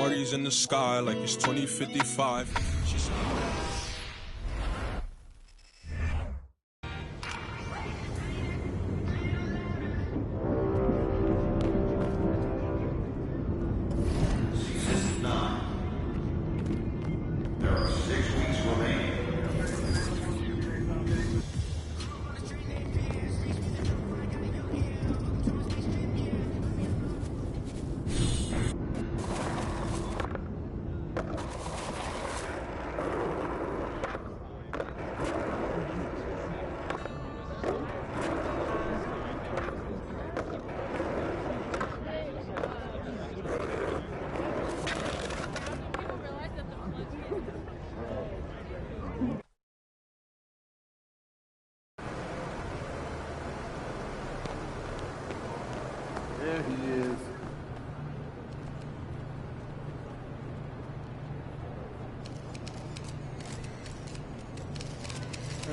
parties in the sky like it's 2055. She's There he is.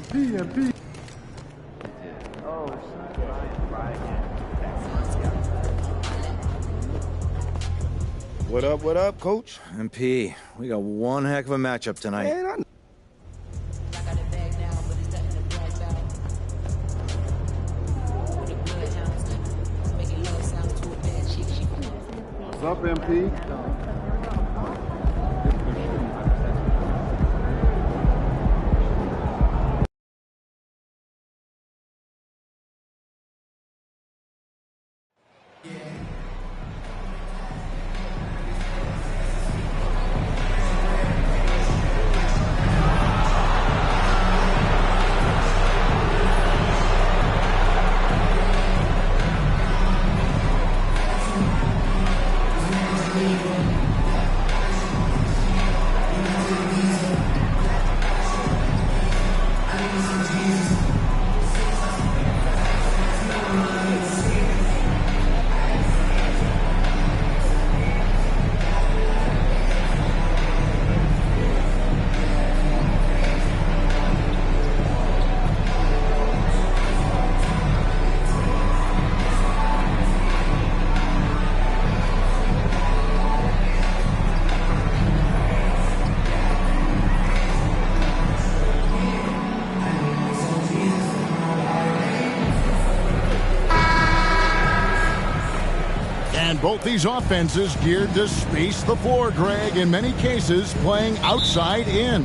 MP. Oh, What up, coach? MP, we got one heck of a matchup tonight. Man, what's up, MP? Both these offenses geared to space the floor, Greg, in many cases playing outside in.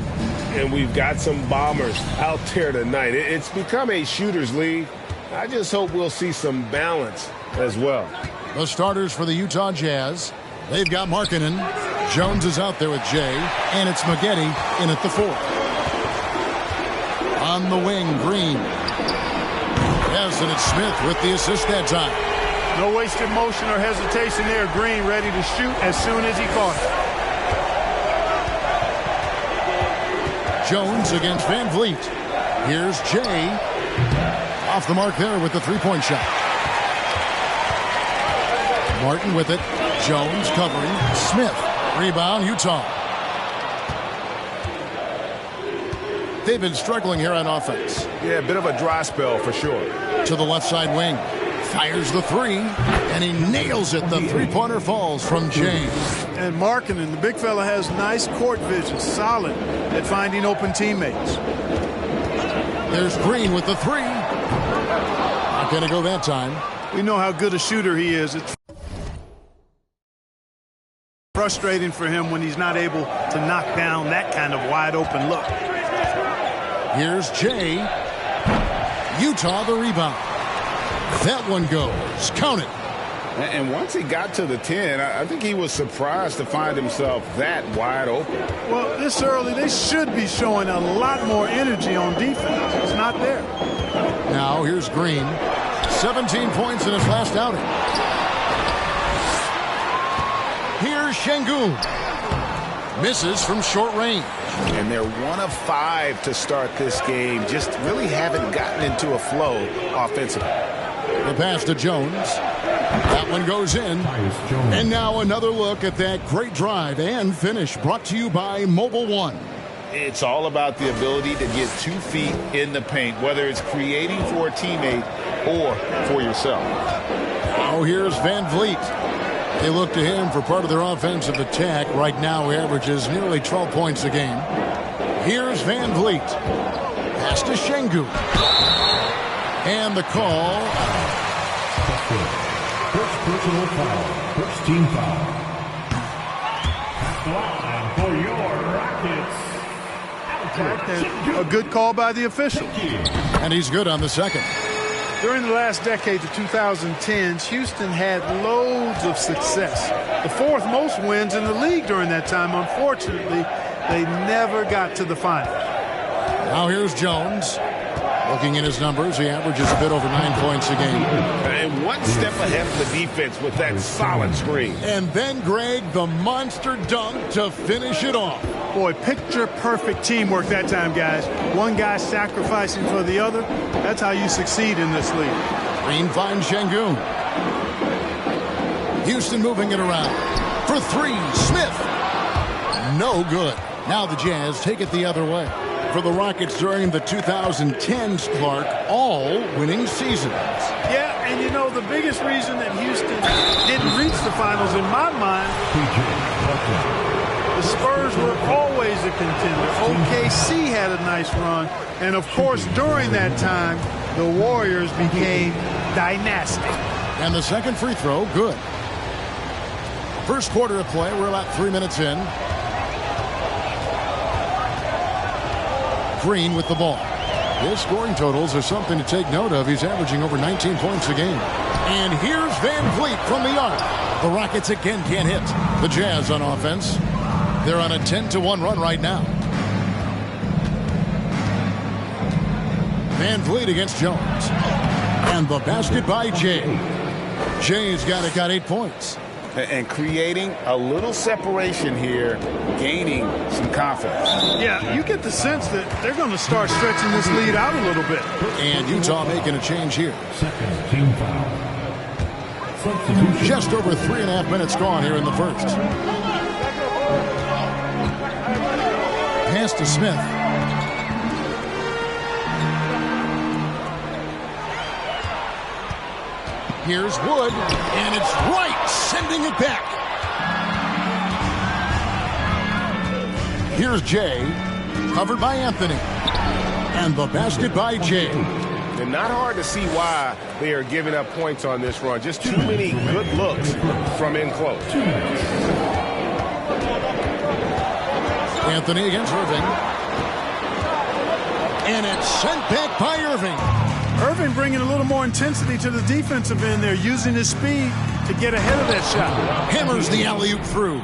And we've got some bombers out there tonight. It's become a shooter's league. I just hope we'll see some balance as well. The starters for the Utah Jazz, they've got Markkanen. Jones is out there with Jay, and it's Maggette in at the 4. On the wing, Green. Yes, and it's Smith with the assist that time. No wasted motion or hesitation there. Green ready to shoot as soon as he caught it. Jones against Van Vliet. Here's Jay. Off the mark there with the three-point shot. Martin with it. Jones covering. Smith. Rebound, Utah. They've been struggling here on offense. Yeah, a bit of a dry spell for sure. To the left side wing. Fires the 3, and he nails it. The three-pointer falls from James. And Markkanen, the big fella, has nice court vision, solid at finding open teammates. There's Green with the 3. Not going to go that time. We know how good a shooter he is. It's frustrating for him when he's not able to knock down that kind of wide-open look. Here's Jay. Utah the rebound. That one goes. Count it. And once he got to the 10, I think he was surprised to find himself that wide open. Well, this early, they should be showing a lot more energy on defense. It's not there. Now, here's Green. 17 points in his last outing. Here's Şengün. Misses from short range. And they're 1 of 5 to start this game. Just really haven't gotten into a flow offensively. The pass to Jones. That one goes in. And now another look at that great drive and finish brought to you by Mobile One. It's all about the ability to get 2 feet in the paint, whether it's creating for a teammate or for yourself. Now here's Van Vliet. They look to him for part of their offensive attack. Right now, he averages nearly 12 points a game. Here's Van Vliet. Pass to Şengün. And the call. First personal foul. First team foul. At the line for your Rockets. A good call by the official. And he's good on the second. During the last decade, the 2010s, Houston had loads of success. The fourth most wins in the league during that time. Unfortunately, they never got to the final. Now here's Jones. Looking at his numbers, he averages a bit over 9 points a game. And one step ahead of the defense with that solid screen. And then, Greg, the monster dunk to finish it off. Boy, picture-perfect teamwork that time, guys. One guy sacrificing for the other. That's how you succeed in this league. Green finds Şengün. Houston moving it around. For three, Smith. No good. Now the Jazz take it the other way. For the Rockets during the 2010s, Clark, all winning seasons. Yeah, and you know, the biggest reason that Houston didn't reach the finals, in my mind, the Spurs were always a contender. OKC had a nice run. And, of course, during that time, the Warriors became dynastic. And the second free throw, good. First quarter of play, we're about 3 minutes in. Green with the ball. His scoring totals are something to take note of. He's averaging over 19 points a game. And here's Van Vliet from the arc. The Rockets again can't hit. The Jazz on offense. They're on a 10-1 run right now. Van Vliet against Jones. And the basket by Jay. Jay's got 8 points. And creating a little separation here, gaining some confidence. Yeah, you get the sense that they're going to start stretching this lead out a little bit. And Utah making a change here. Second team foul. Substitution. Just over 3.5 minutes gone here in the first. Pass to Smith. Here's Wood, and it's right, sending it back. Here's Jay, covered by Anthony. And the basket by Jay. And not hard to see why they are giving up points on this run. Just too many good looks from in close. Anthony against Irving. And it's sent back by Irving. Irving bringing a little more intensity to the defensive end there, using his speed to get ahead of that shot. Hammers the alley-oop through.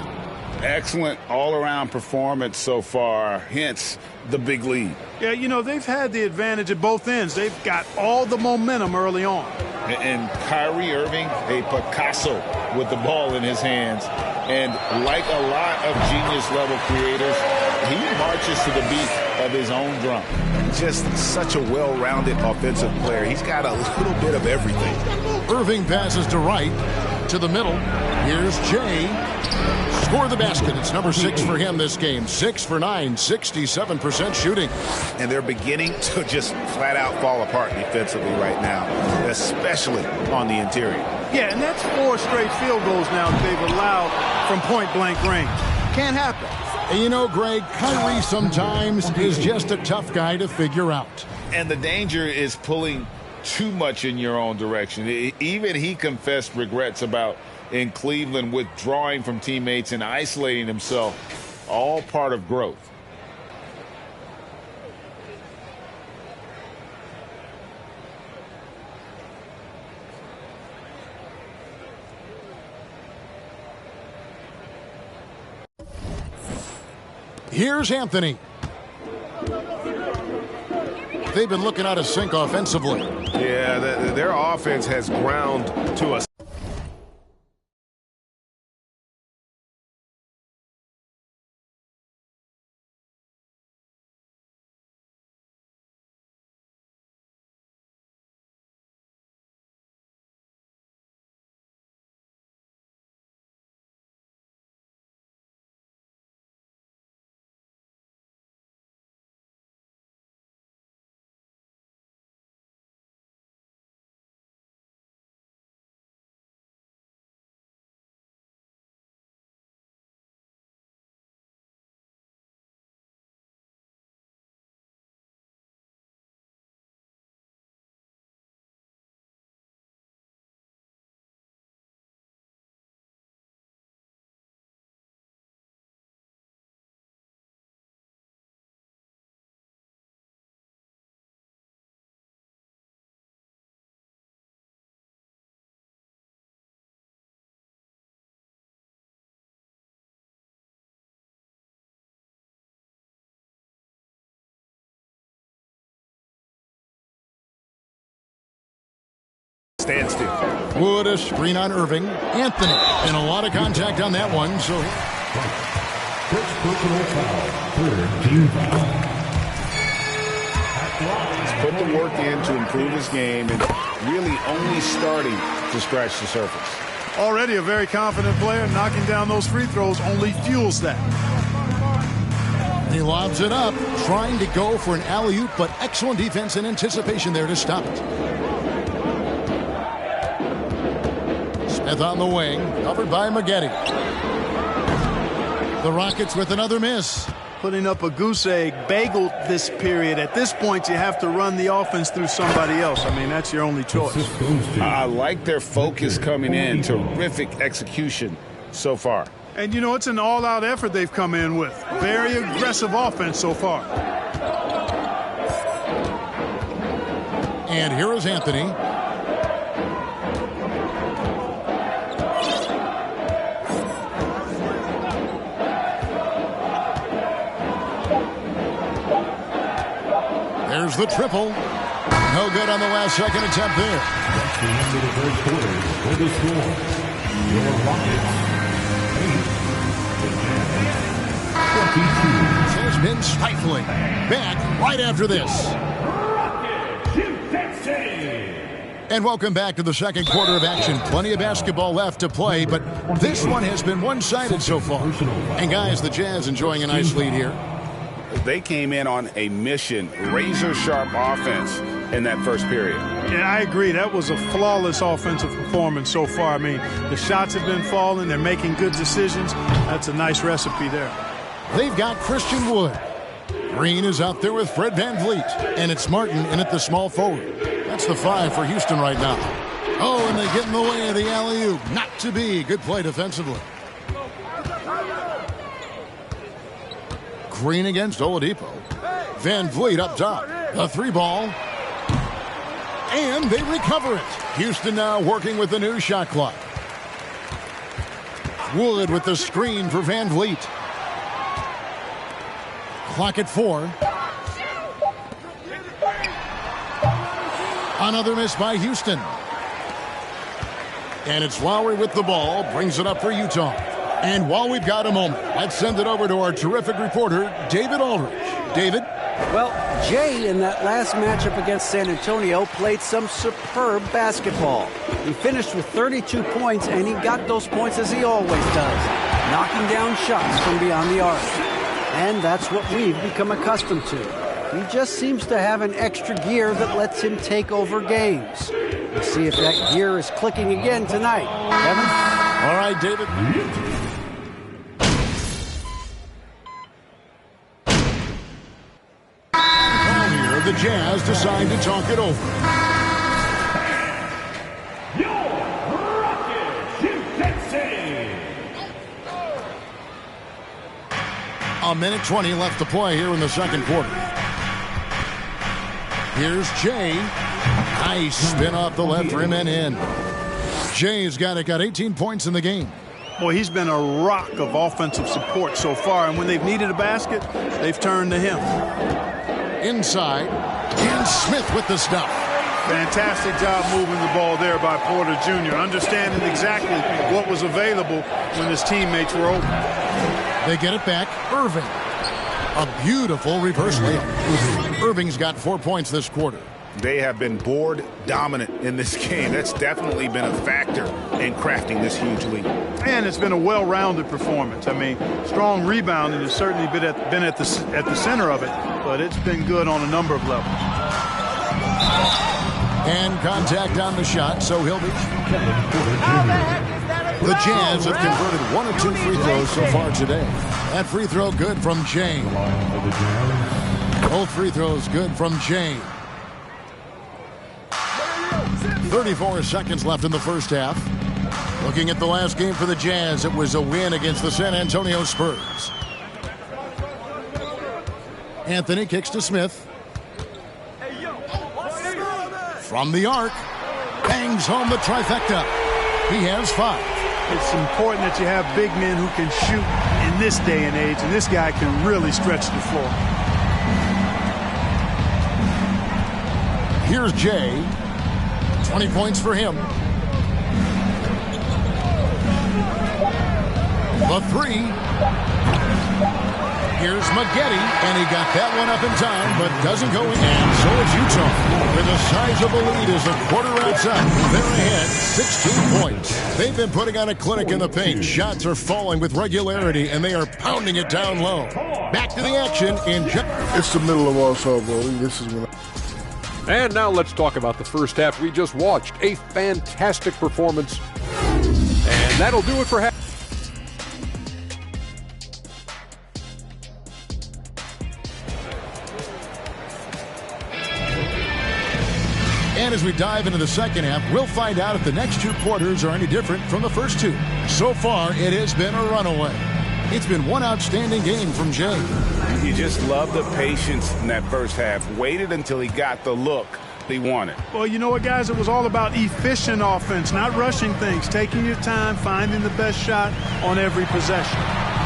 Excellent all-around performance so far, hence the big lead. Yeah, you know, they've had the advantage at both ends. They've got all the momentum early on. And Kyrie Irving, a Picasso with the ball in his hands. And like a lot of genius-level creators, he marches to the beat of his own drum. Just such a well-rounded offensive player. He's got a little bit of everything. Irving passes to right, to the middle. Here's Jay. Score the basket. It's number 6 for him this game. 6 for 9, 67% shooting. And they're beginning to just flat-out fall apart defensively right now, especially on the interior. Yeah, and that's 4 straight field goals now that they've allowed from point-blank range. Can't happen. And you know, Greg, Kyrie sometimes is just a tough guy to figure out. And the danger is pulling too much in your own direction. Even he confessed regrets about in Cleveland withdrawing from teammates and isolating himself. All part of growth. Here's Anthony. They've been looking out of sync offensively. Yeah, their offense has ground to a stand still. Wood, a screen on Irving. Anthony, and a lot of contact on that one. So First personal foul. Third team foul. He's put the work in to improve his game and really only starting to scratch the surface. Already a very confident player. Knocking down those free throws only fuels that. He lobs it up, trying to go for an alley-oop, but excellent defense and anticipation there to stop it. Smith on the wing, covered by Maggette. The Rockets with another miss. Putting up a goose egg, bageled this period. At this point, you have to run the offense through somebody else. I mean, that's your only choice. I like their focus coming in. Terrific execution so far. And, you know, it's an all-out effort they've come in with. Very aggressive offense so far. And here is Anthony. There's the triple. No good on the last second attempt there. That's the end of the first quarter. For the score, your Rockets 8, the Jazz 22. Has been stifling. Back right after this. And welcome back to the second quarter of action. Plenty of basketball left to play, but this one has been one-sided so far. And guys, the Jazz enjoying a nice lead here. They came in on a mission, razor-sharp offense in that first period. Yeah, I agree. That was a flawless offensive performance so far. I mean, the shots have been falling. They're making good decisions. That's a nice recipe there. They've got Christian Wood. Green is out there with Fred VanVleet. And it's Martin in at the small forward. That's the 5 for Houston right now. Oh, and they get in the way of the alley-oop. Not to be. Good play defensively. Green against Oladipo. VanVleet up top. A 3-ball. And they recover it. Houston now working with the new shot clock. Wood with the screen for VanVleet. Clock at 4. Another miss by Houston. And it's Lowry with the ball. Brings it up for Utah. And while we've got a moment, let's send it over to our terrific reporter, David Aldridge. David? Well, Jay, in that last matchup against San Antonio, played some superb basketball. He finished with 32 points, and he got those points as he always does, knocking down shots from beyond the arc. And that's what we've become accustomed to. He just seems to have an extra gear that lets him take over games. We'll see if that gear is clicking again tonight. Kevin? All right, David. The Jazz decide to talk it over. Your Rockets, USA. A minute 20 left to play here in the second quarter. Here's Jay. Nice spin off the left rim and in. Jay's got 18 points in the game. Boy, he's been a rock of offensive support so far, and when they've needed a basket, they've turned to him. Inside, and Smith with the stuff. Fantastic job moving the ball there by Porter Jr., understanding exactly what was available when his teammates were open. They get it back. Irving. A beautiful reverse layup. Irving's got 4 points this quarter. They have been board dominant in this game. That's definitely been a factor in crafting this huge lead. And it's been a well-rounded performance. I mean, strong rebounding has certainly been at the center of it, but it's been good on a number of levels. And contact on the shot, so he'll be. The Jazz have converted 1 of 2 free throws so far today. That free throw good from Jane. Both free throws good from Jane. 34 seconds left in the first half. Looking at the last game for the Jazz, it was a win against the San Antonio Spurs. Anthony kicks to Smith. From the arc, bangs home the trifecta. He has 5. It's important that you have big men who can shoot in this day and age, and this guy can really stretch the floor. Here's Jay. 20 points for him. The three. Here's Maggette, and he got that one up in time, but doesn't go in. And so is Utah. With a sizable lead as a quarter outside. They're ahead, 16 points. They've been putting on a clinic in the paint. Shots are falling with regularity, and they are pounding it down low. Back to the action in... It's the middle of Warsaw, bro. This is when... And now let's talk about the first half we just watched. A fantastic performance. And that'll do it for half. And as we dive into the second half, we'll find out if the next two quarters are any different from the first two. So far, it has been a runaway. It's been one outstanding game from Jay. You just love the patience in that first half. Waited until he got the look he wanted. Well, you know what, guys? It was all about efficient offense, not rushing things, taking your time, finding the best shot on every possession.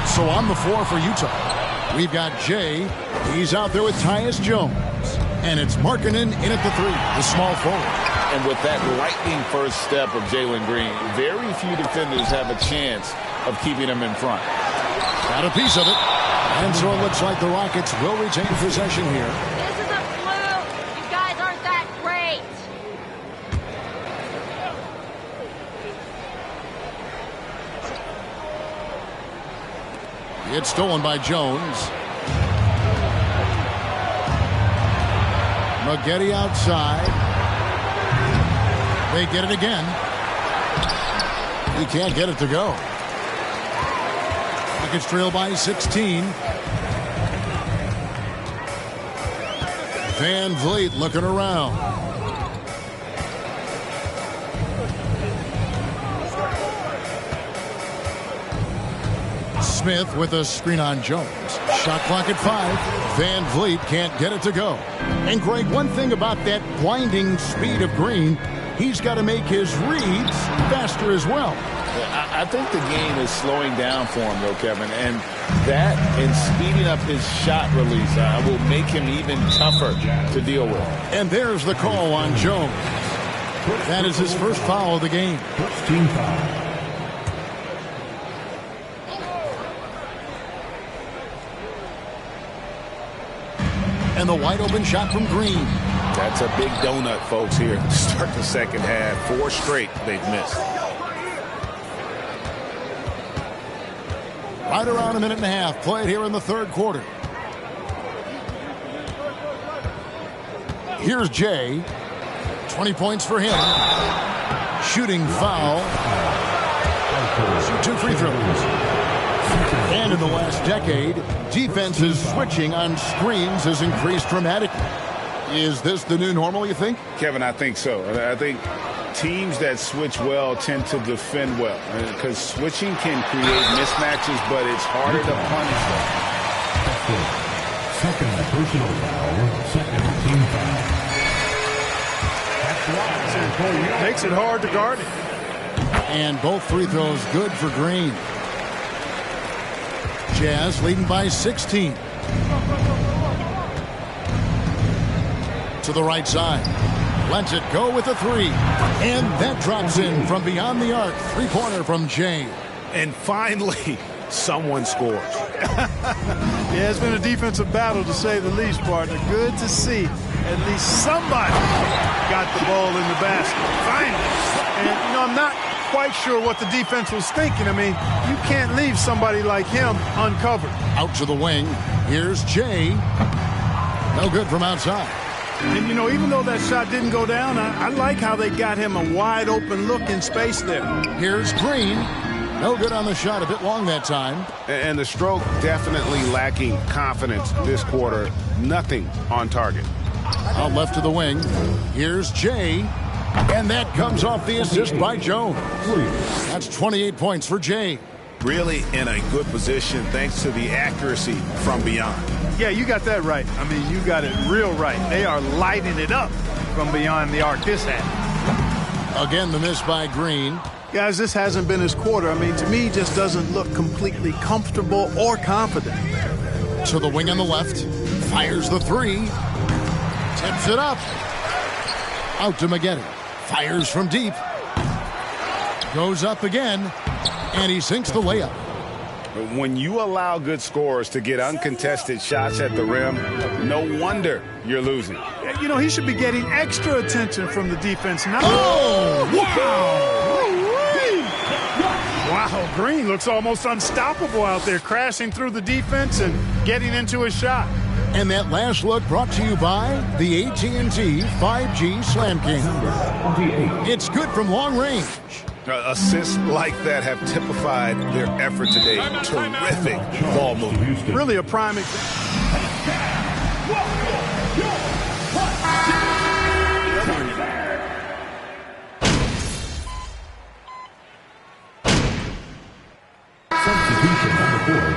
So on the floor for Utah, we've got Jay. He's out there with Tyus Jones. And it's Markkanen in at the three, the small forward. And with that lightning first step of Jalen Green, very few defenders have a chance of keeping him in front. Got a piece of it. And so it looks like the Rockets will retain possession here. This is a fluke. You guys aren't that great. It's stolen by Jones. Maggette outside. They get it again. He can't get it to go. Rockets trail by 16. Van Vliet looking around. Smith with a screen on Jones. Shot clock at 5. Van Vliet can't get it to go. And Greg, one thing about that blinding speed of Green, he's got to make his reads faster as well. I think the game is slowing down for him, though, Kevin. And that and speeding up his shot release will make him even tougher to deal with. And there's the call on Jones. That is his first foul of the game. First team foul. And the wide open shot from Green. That's a big donut, folks, here to start the second half. 4 straight they've missed. Right around a minute and a half played here in the third quarter. Here's Jay. 20 points for him. Shooting foul. 2 free throws. And in the last decade, defenses switching on screens has increased dramatically. Is this the new normal, you think? Kevin, I think so. I think teams that switch well tend to defend well, because switching can create mismatches, but it's harder to punish them. Second personal foul, second team foul. Makes it hard to guard it. And both free throws good for Green. Jazz leading by 16. To the right side. Lets it go with a three. And that drops in from beyond the arc. Three-pointer from Jay. And finally, someone scores. Yeah, it's been a defensive battle, to say the least, partner. Good to see at least somebody got the ball in the basket. Finally. And, you know, I'm not quite sure what the defense was thinking. I mean, you can't leave somebody like him uncovered. Out to the wing. Here's Jay. No good from outside. And, you know, even though that shot didn't go down, I like how they got him a wide open look in space there. Here's Green. No good on the shot. A bit long that time. And the stroke definitely lacking confidence this quarter. Nothing on target. Out left to the wing. Here's Jay. And that comes off the assist by Jones. That's 28 points for Jay. Really in a good position thanks to the accuracy from beyond. Yeah, you got that right. I mean, you got it real right. They are lighting it up from beyond the arc this half. Again, the miss by Green. Guys, this hasn't been his quarter. I mean, to me, just doesn't look completely comfortable or confident. To the wing on the left. Fires the three. Tips it up. Out to Maggette. Fires from deep. Goes up again, and he sinks the layup. When you allow good scorers to get uncontested shots at the rim, no wonder you're losing. You know, he should be getting extra attention from the defense now. Oh, wow! Wow, Green looks almost unstoppable out there, crashing through the defense and getting into his shot. And that last look brought to you by the AT&T 5G Slam King. It's good from long range. Assists like that have typified their effort today. Terrific ball movement. Really a prime example. Substitution on the board.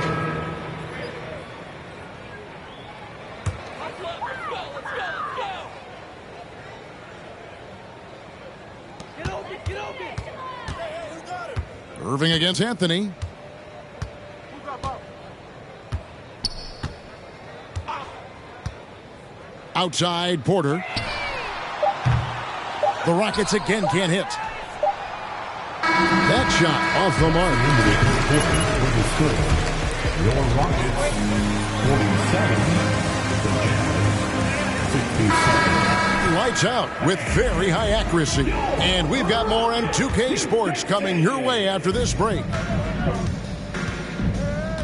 Irving against Anthony. Outside, Porter. The Rockets again can't hit. That shot off the mark. Your Rockets, 47. Lights out with very high accuracy. And we've got more on 2K Sports coming your way after this break.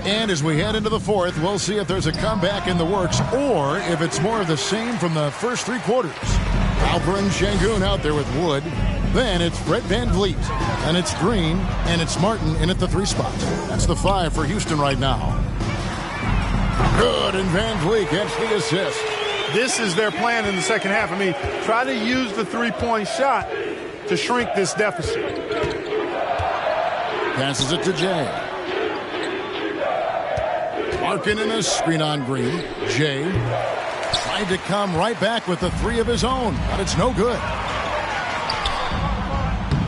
And as we head into the fourth, we'll see if there's a comeback in the works or if it's more of the same from the first three quarters. Alperen Sengun out there with Wood. Then it's Brett Van Vliet. And it's Green. And it's Martin in at the 3 spot. That's the 5 for Houston right now. Good, and Van Vliet gets the assist. This is their plan in the second half. I mean, try to use the three-point shot to shrink this deficit. Passes it to Jay. Larkin in a screen on Green. Jay tried to come right back with the 3 of his own, but it's no good.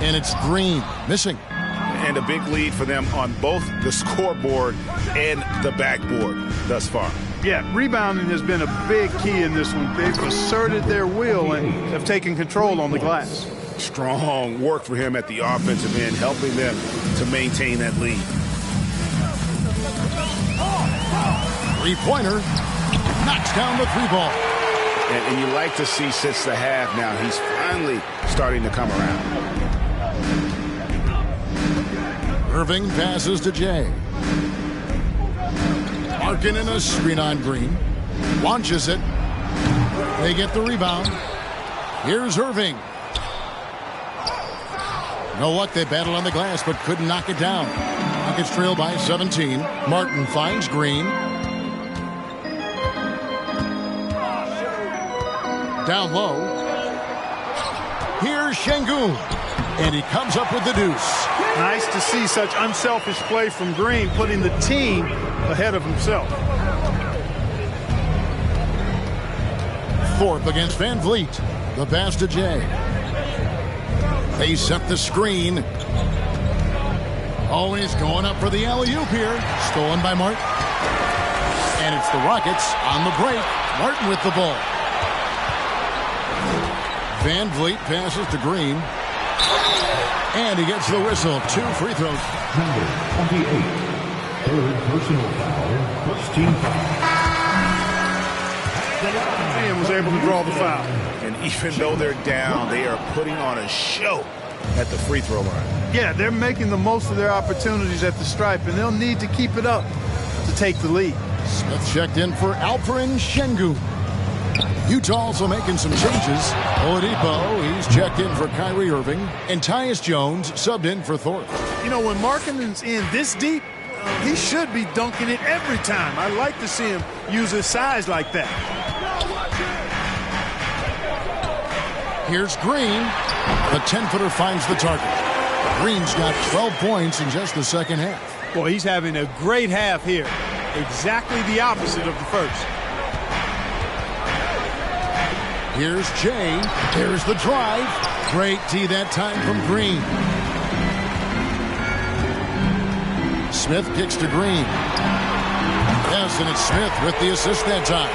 And it's Green missing. And a big lead for them on both the scoreboard and the backboard thus far. Yeah, rebounding has been a big key in this one. They've asserted their will and have taken control on the glass. Strong work for him at the offensive end, helping them to maintain that lead. Three-pointer. Knocks down the 3 ball. And you like to see since the half now, he's finally starting to come around. Irving passes to Jay. Larkin in a screen on Green. Launches it. They get the rebound. Here's Irving. No luck, they battled on the glass, but couldn't knock it down. Rockets trail by 17. Martin finds Green. Down low. Here's Sengun. And he comes up with the deuce. Nice to see such unselfish play from Green, putting the team ahead of himself. Fourth against Van Vliet. The pass to Jay. They set the screen. Always going up for the alley-oop here. Stolen by Martin. And it's the Rockets on the break. Martin with the ball. Van Vliet passes to Green. And he gets the whistle. 2 free throws. Number 28. Third personal foul. First team foul. And was able to draw the foul. And even though they're down, they are putting on a show at the free throw line. Yeah, they're making the most of their opportunities at the stripe, and they'll need to keep it up to take the lead. Smith checked in for Alperen Sengun. Utah also making some changes. Oladipo, he's checked in for Kyrie Irving. And Tyus Jones subbed in for Thorpe. You know, when Markkanen's in this deep, he should be dunking it every time. I like to see him use his size like that. Here's Green. The 10-footer finds the target. Green's got 12 points in just the second half. Boy, he's having a great half here. Exactly the opposite of the first. Here's Jay. There's the drive. Great D that time from Green. Smith kicks to Green. Yes, and it's Smith with the assist that time.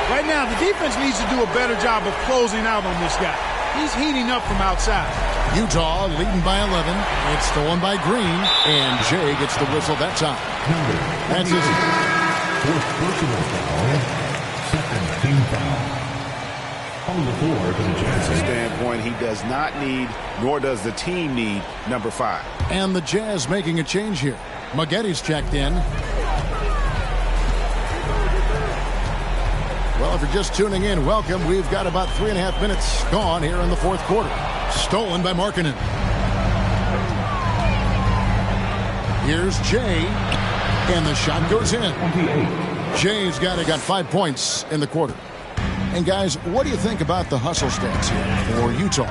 Right now, the defense needs to do a better job of closing out on this guy. He's heating up from outside. Utah leading by 11. It's stolen by Green, and Jay gets the whistle that time. That's his fourth personal foul, second team foul. On the floor for the Jazz. Standpoint, he does not need, nor does the team need, number 5. And the Jazz making a change here. Maggetti's checked in. Well, if you're just tuning in, welcome. We've got about 3.5 minutes gone here in the fourth quarter. Stolen by Markkanen. Here's Jay, and the shot goes in. 28. Jay's got 5 points in the quarter. And guys, what do you think about the hustle stats here for Utah?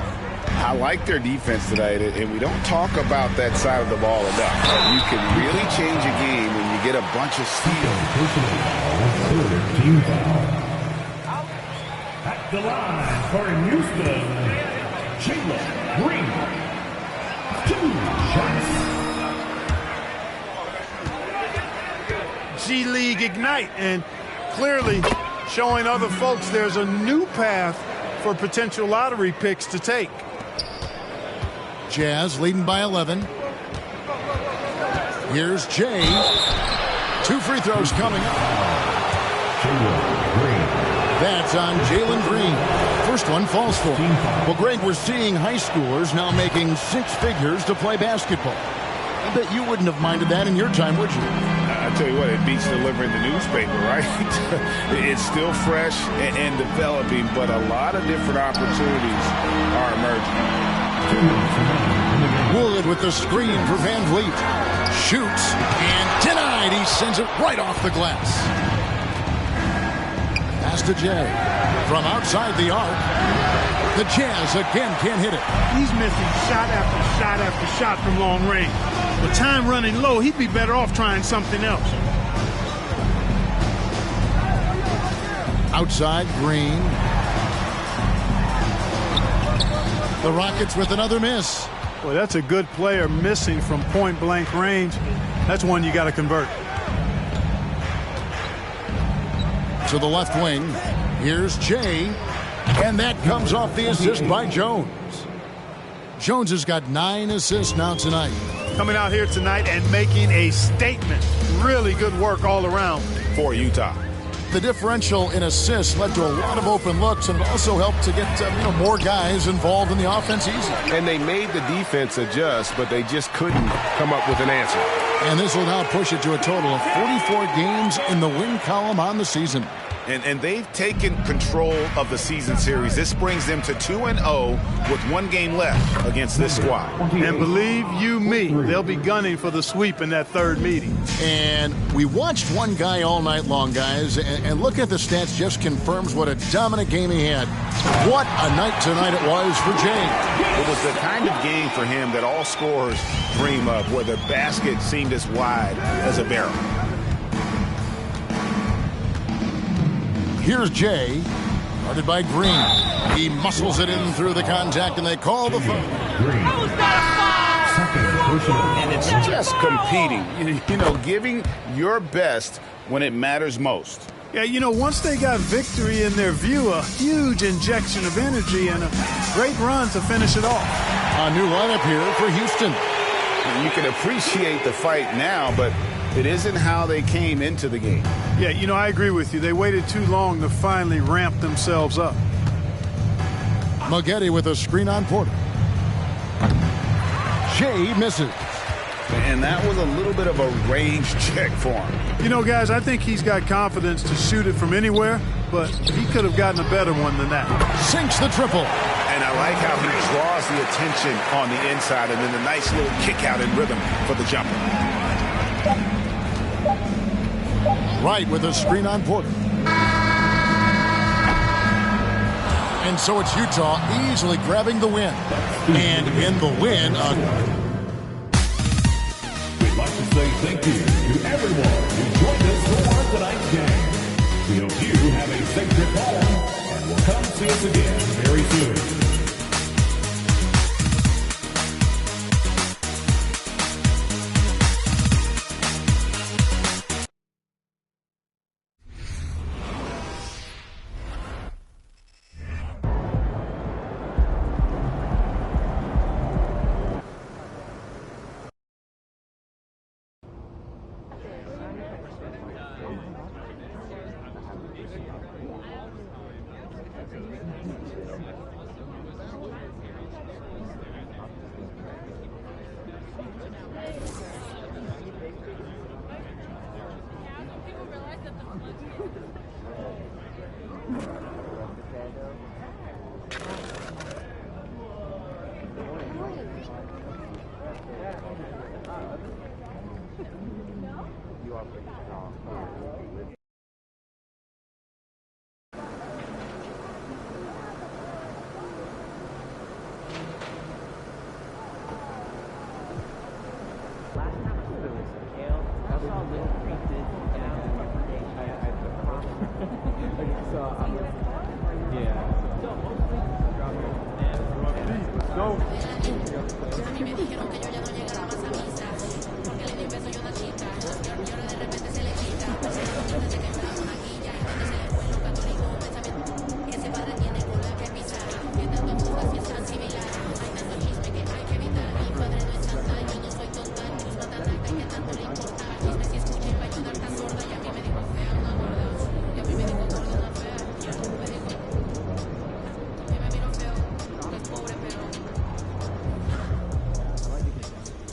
I like their defense tonight, and we don't talk about that side of the ball enough. You can really change a game when you get a bunch of steals. Personal foul, third team foul. At the line for Houston, Jalen Green. 2 shots. G League Ignite, and clearly showing other folks there's a new path for potential lottery picks to take. Jazz leading by 11. Here's Jay. 2 free throws coming up. That's on Jalen Green. First one falls for him. Well, Greg, we're seeing high schoolers now making 6 figures to play basketball. I bet you wouldn't have minded that in your time, would you? I tell you what, it beats delivering the newspaper, right? It's still fresh and developing, but a lot of different opportunities are emerging. Wood with the screen for Van Vliet. Shoots and denied. He sends it right off the glass. Pass to Jay. From outside the arc. The Jazz again can't hit it. He's missing shot after shot after shot from long range. With time running low, he'd be better off trying something else. Outside Green. The Rockets with another miss. Boy, that's a good player missing from point-blank range. That's one you got to convert. To the left wing. Here's Jay. And that comes off the assist by Jones. Jones has got 9 assists now tonight. Coming out here tonight and making a statement. Really good work all around for Utah. The differential in assists led to a lot of open looks, and it also helped to get more guys involved in the offense easy. And they made the defense adjust, but they just couldn't come up with an answer. And this will now push it to a total of 44 games in the win column on the season. And they've taken control of the season series. This brings them to 2-0 with 1 game left against this squad. And believe you me, they'll be gunning for the sweep in that third meeting. And we watched one guy all night long, guys, and look at the stats, just confirms what a dominant game he had. What a night tonight it was for Jay. It was the kind of game for him that all scorers dream of, where the basket seemed as wide as a barrel. Here's Jay, guarded by Green. He muscles it in through the contact, and they call the foul. And it's just competing, giving your best when it matters most. Yeah, once they got victory in their view, a huge injection of energy and a great run to finish it off. A new lineup here for Houston. You can appreciate the fight now, but it isn't how they came into the game. Yeah, I agree with you. They waited too long to finally ramp themselves up. Maggetti with a screen on Porter. Jay misses. And that was a little bit of a range check for him. Guys, I think he's got confidence to shoot it from anywhere, but he could have gotten a better one than that. Sinks the triple. And I like how he draws the attention on the inside, and then the nice little kick out in rhythm for the jumper. Right with a screen on Porter. And so it's Utah easily grabbing the win. And in the win, we'd like to say thank you to everyone who joined us for tonight's game. We hope you have a safe trip home, and will come see us again very soon.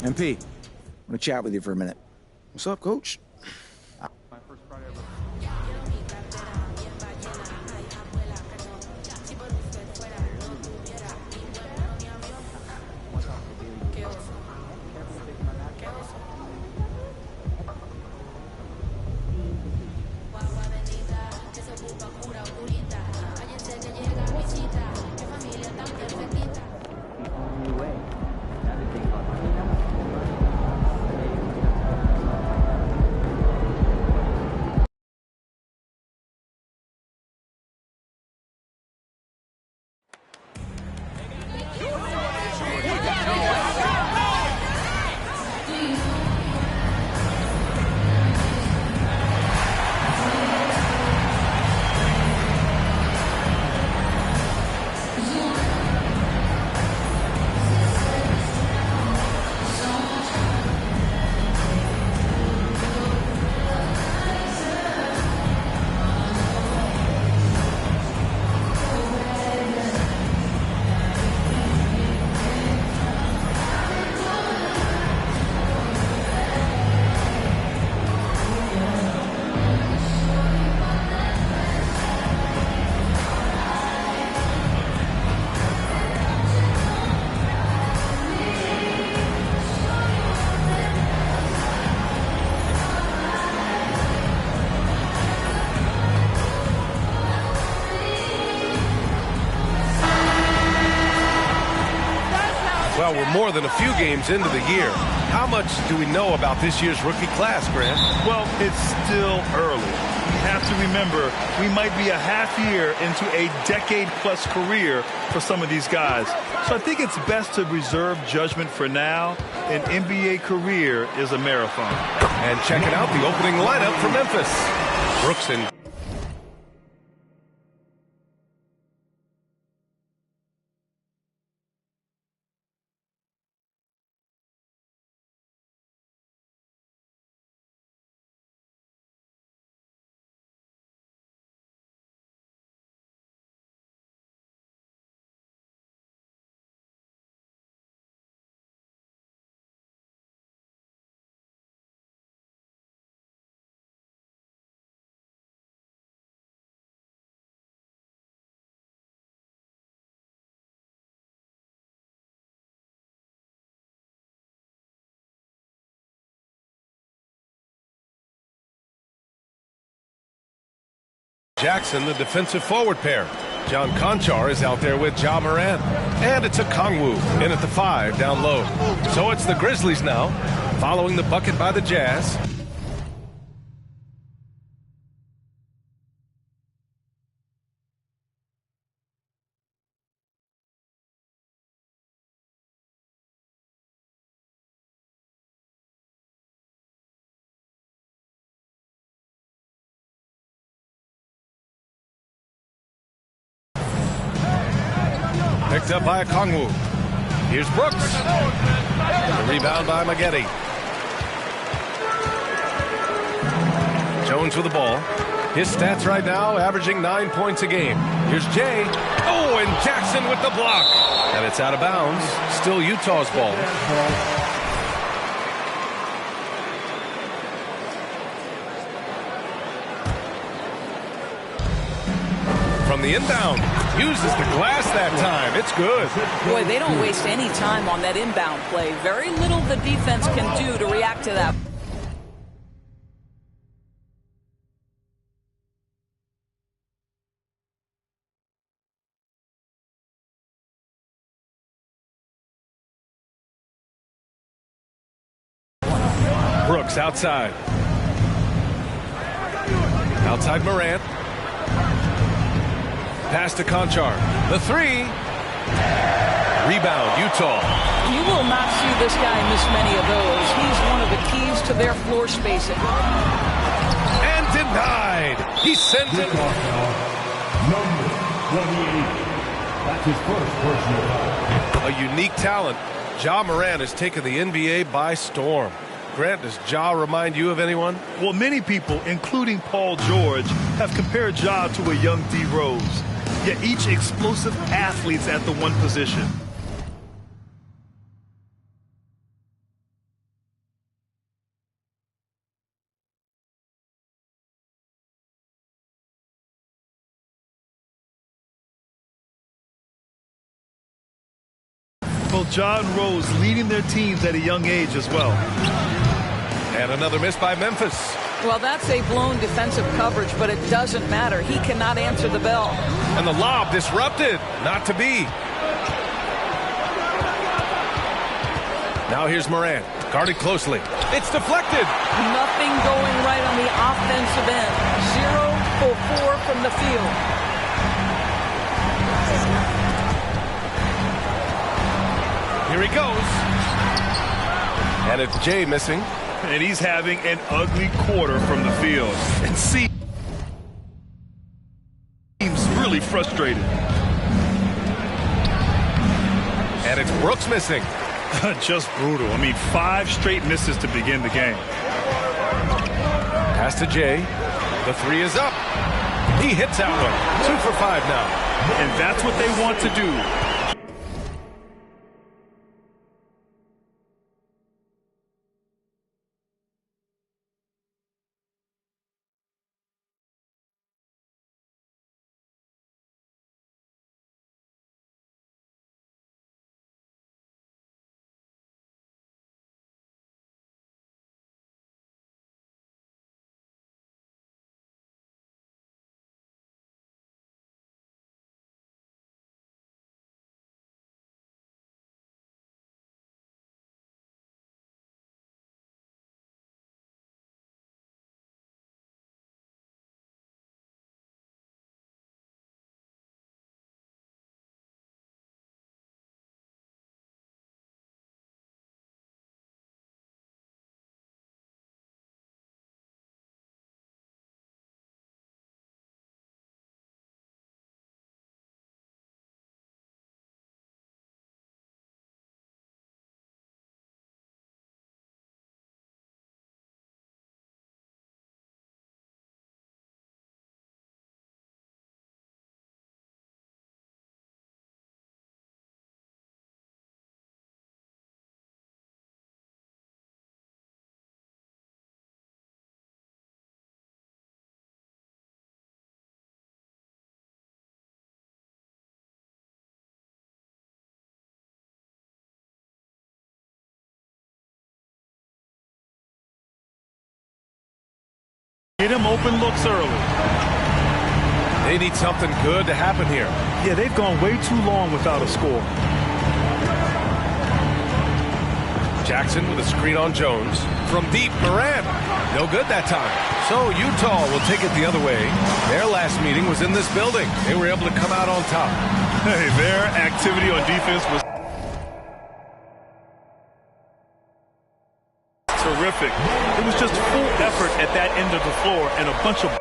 MP, I want to chat with you for a minute. What's up, Coach? Well, we're more than a few games into the year. How much do we know about this year's rookie class, Grant? Well, it's still early. You have to remember, we might be a half year into a decade-plus career for some of these guys. So I think it's best to reserve judgment for now. An NBA career is a marathon. And checking out the opening lineup for Memphis. Brooks and Jackson, the defensive forward pair. John Conchar is out there with Ja Morant. And it's a Kongwu in at the 5 down low. So it's the Grizzlies now, following the bucket by the Jazz. Picked up by a Kongwu. Here's Brooks. The rebound by Maggette. Jones with the ball. His stats right now averaging 9 points a game. Here's Jay. Oh, and Jackson with the block. And it's out of bounds. Still Utah's ball. from the inbound. Uses the glass that time. It's good. Boy, they don't waste any time on that inbound play. Very little the defense can do to react to that. Brooks outside. Outside Morant. Pass to Conchar. The three. Rebound, Utah. You will not see this guy miss many of those. He's one of the keys to their floor spacing. And denied. He sent it. Number 28. That's his first personal foul. A unique talent. Ja Morant has taken the NBA by storm. Grant, does Ja remind you of anyone? Well, many people, including Paul George, have compared Ja to a young D. Rose. Yet each explosive athlete's at the one position. Both Ja and Rose leading their teams at a young age as well. And another miss by Memphis. Well, that's a blown defensive coverage, but it doesn't matter. He cannot answer the bell. And the lob disrupted. Not to be. Now here's Morant. Guarded closely. It's deflected. Nothing going right on the offensive end. 0 for 4 from the field. Here he goes. And it's Jay missing. And he's having an ugly quarter from the field. And seems really frustrated. And it's Brooks missing. Just brutal. I mean, 5 straight misses to begin the game. Pass to Jay. The three is up. He hits that one. 2 for 5 now. And that's what they want to do. Get him open looks early. They need something good to happen here. Yeah, they've gone way too long without a score. Jackson with a screen on Jones. From deep, Morant. No good that time. So Utah will take it the other way. Their last meeting was in this building. They were able to come out on top. Hey, their activity on defense was terrific. It was just full effort at that end of the floor and a bunch of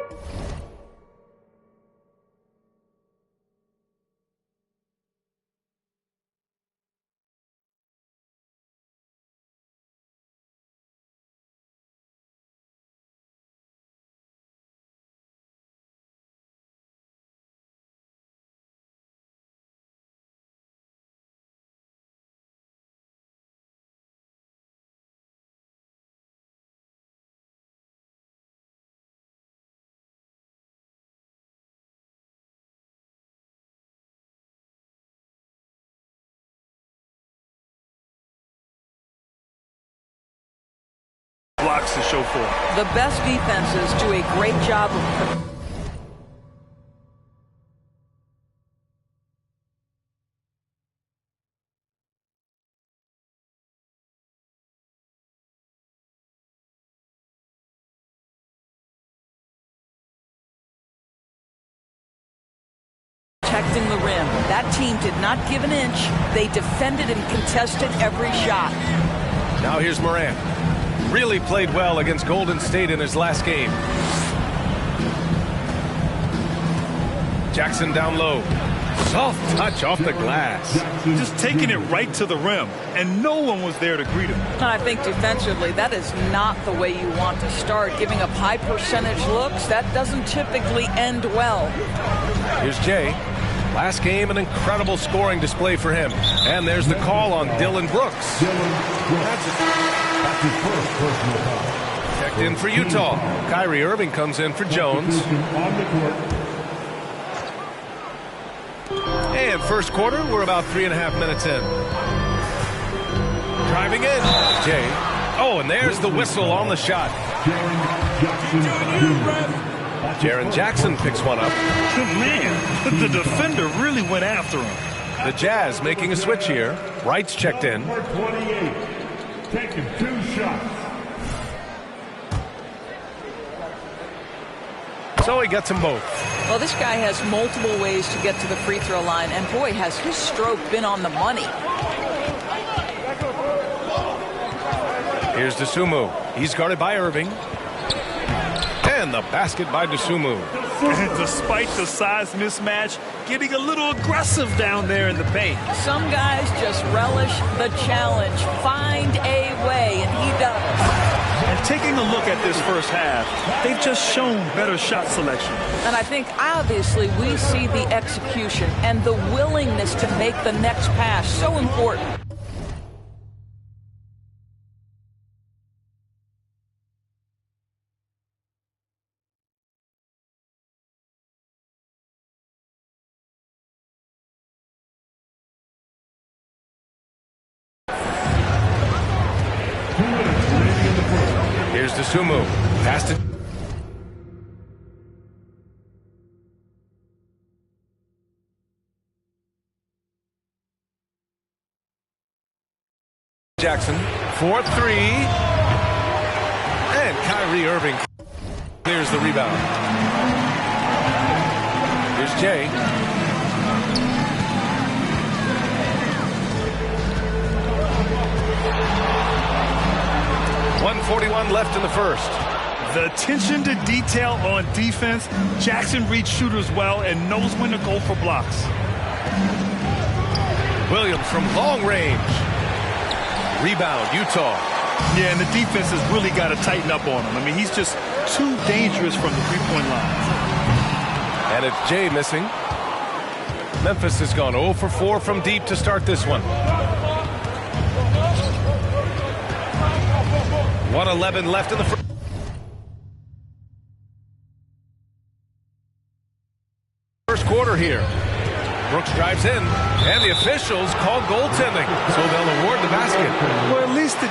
blocks to show for it. The best defenses do a great job of protecting the rim. That team did not give an inch. They defended and contested every shot. Now here's Morant. Really played well against Golden State in his last game. Jackson down low. Soft touch off the glass. Just taking it right to the rim, and no one was there to greet him. And I think defensively, that is not the way you want to start. Giving up high percentage looks, that doesn't typically end well. Here's Jay. Last game, an incredible scoring display for him. And there's the call on Dylan Brooks. Checked in for Utah. Kyrie Irving comes in for Jones. And first quarter, we're about 3.5 minutes in. Driving in, Jay. Oh, and there's the whistle on the shot. Jaren Jackson picks one up. Man, the defender really went after him. The Jazz making a switch here. Wright's checked in. Number 28, taking 2 shots. So he gets them both. Well, this guy has multiple ways to get to the free throw line, and boy, has his stroke been on the money. Here's Dosunmu. He's guarded by Irving. And the basket by Dosunmu. And despite the size mismatch, getting a little aggressive down there in the paint. Some guys just relish the challenge. Find a way, and he does. And taking a look at this first half, they've just shown better shot selection. And I think obviously we see the execution and the willingness to make the next pass so important. Here's Dosunmu. Pass to Jackson. 4-3. And Kyrie Irving clears the rebound. Here's Jay. .141 left in the first. The attention to detail on defense. Jackson reads shooters well and knows when to go for blocks. Williams from long range. Rebound, Utah. Yeah, and the defense has really got to tighten up on him. I mean, he's just too dangerous from the three-point line. And it's Jay missing. Memphis has gone 0 for 4 from deep to start this one. 1:11 left in the first quarter here. Brooks drives in, and the officials call goaltending, so they'll award the basket. Well, at least the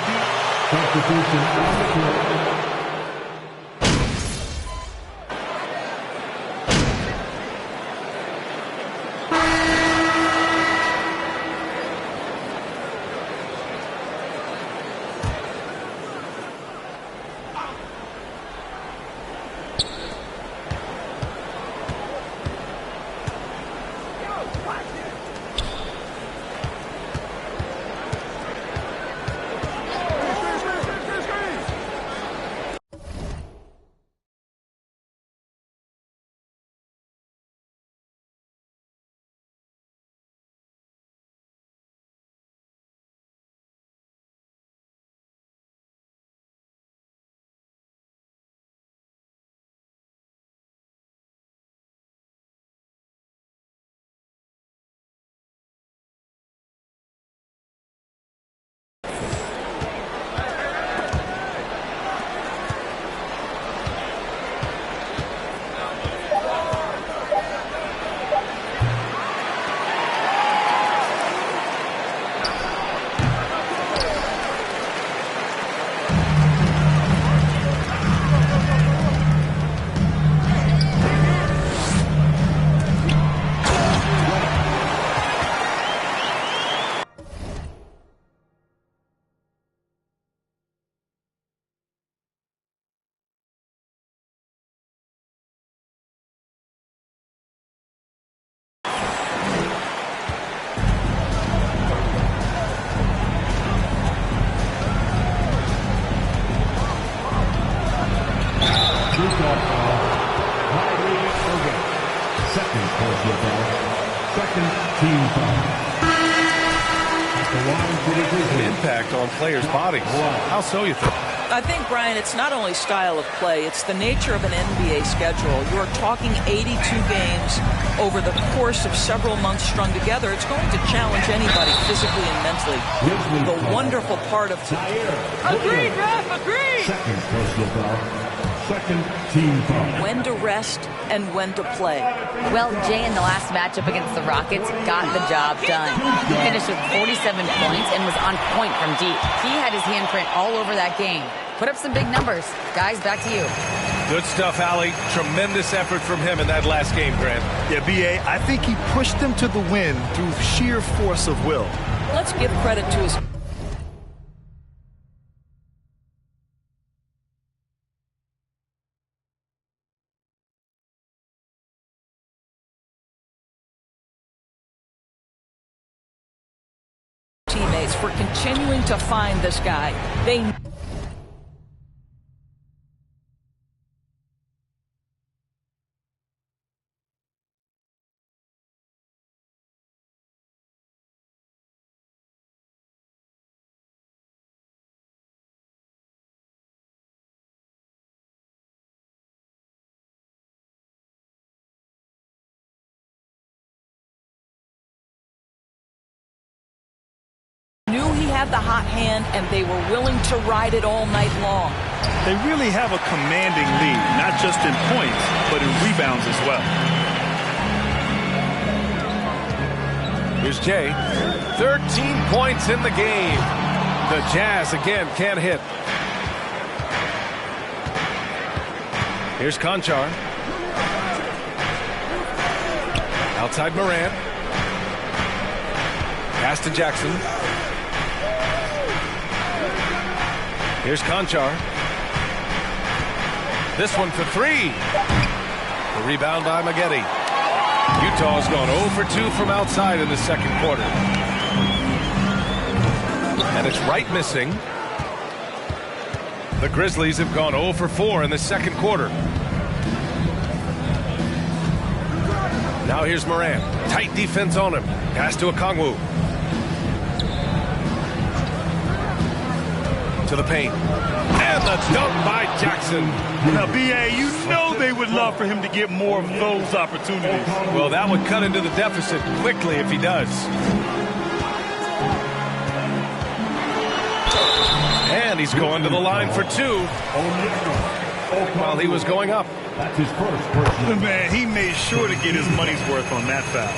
Second personal foul. Second team foul. Impact on players' bodies. How so, you think? I think, Brian, it's not only style of play, it's the nature of an NBA schedule. You're talking 82 games over the course of several months strung together. It's going to challenge anybody physically and mentally. The wonderful part of... Agreed, Ref, agreed! Second personal foul. Second team foul. When to rest and when to play. Well, Jay in the last matchup against the Rockets got the job done. He finished with 47 points and was on point from deep. He had his handprint all over that game. Put up some big numbers. Guys, back to you. Good stuff, Allie. Tremendous effort from him in that last game, Grant. Yeah, B.A., I think he pushed them to the win through sheer force of will. Let's give credit to his... teammates for continuing to find this guy. They knew he had the hot hand, and they were willing to ride it all night long. They really have a commanding lead, not just in points, but in rebounds as well. Here's Jay. 13 points in the game. The Jazz again can't hit. Here's Conchar. Outside Moran. Pass to Jackson. Here's Conchar. This one for three. The rebound by Maggette. Utah's gone 0 for 2 from outside in the second quarter. And it's Wright missing. The Grizzlies have gone 0 for 4 in the second quarter. Now here's Moran. Tight defense on him. Pass to Okongwu. To the paint. And the dunk by Jackson. Now, B.A., you know they would love for him to get more of those opportunities. Well, that would cut into the deficit quickly if he does. And he's going to the line for two while he was going up. That's his first. Man, he made sure to get his money's worth on that foul.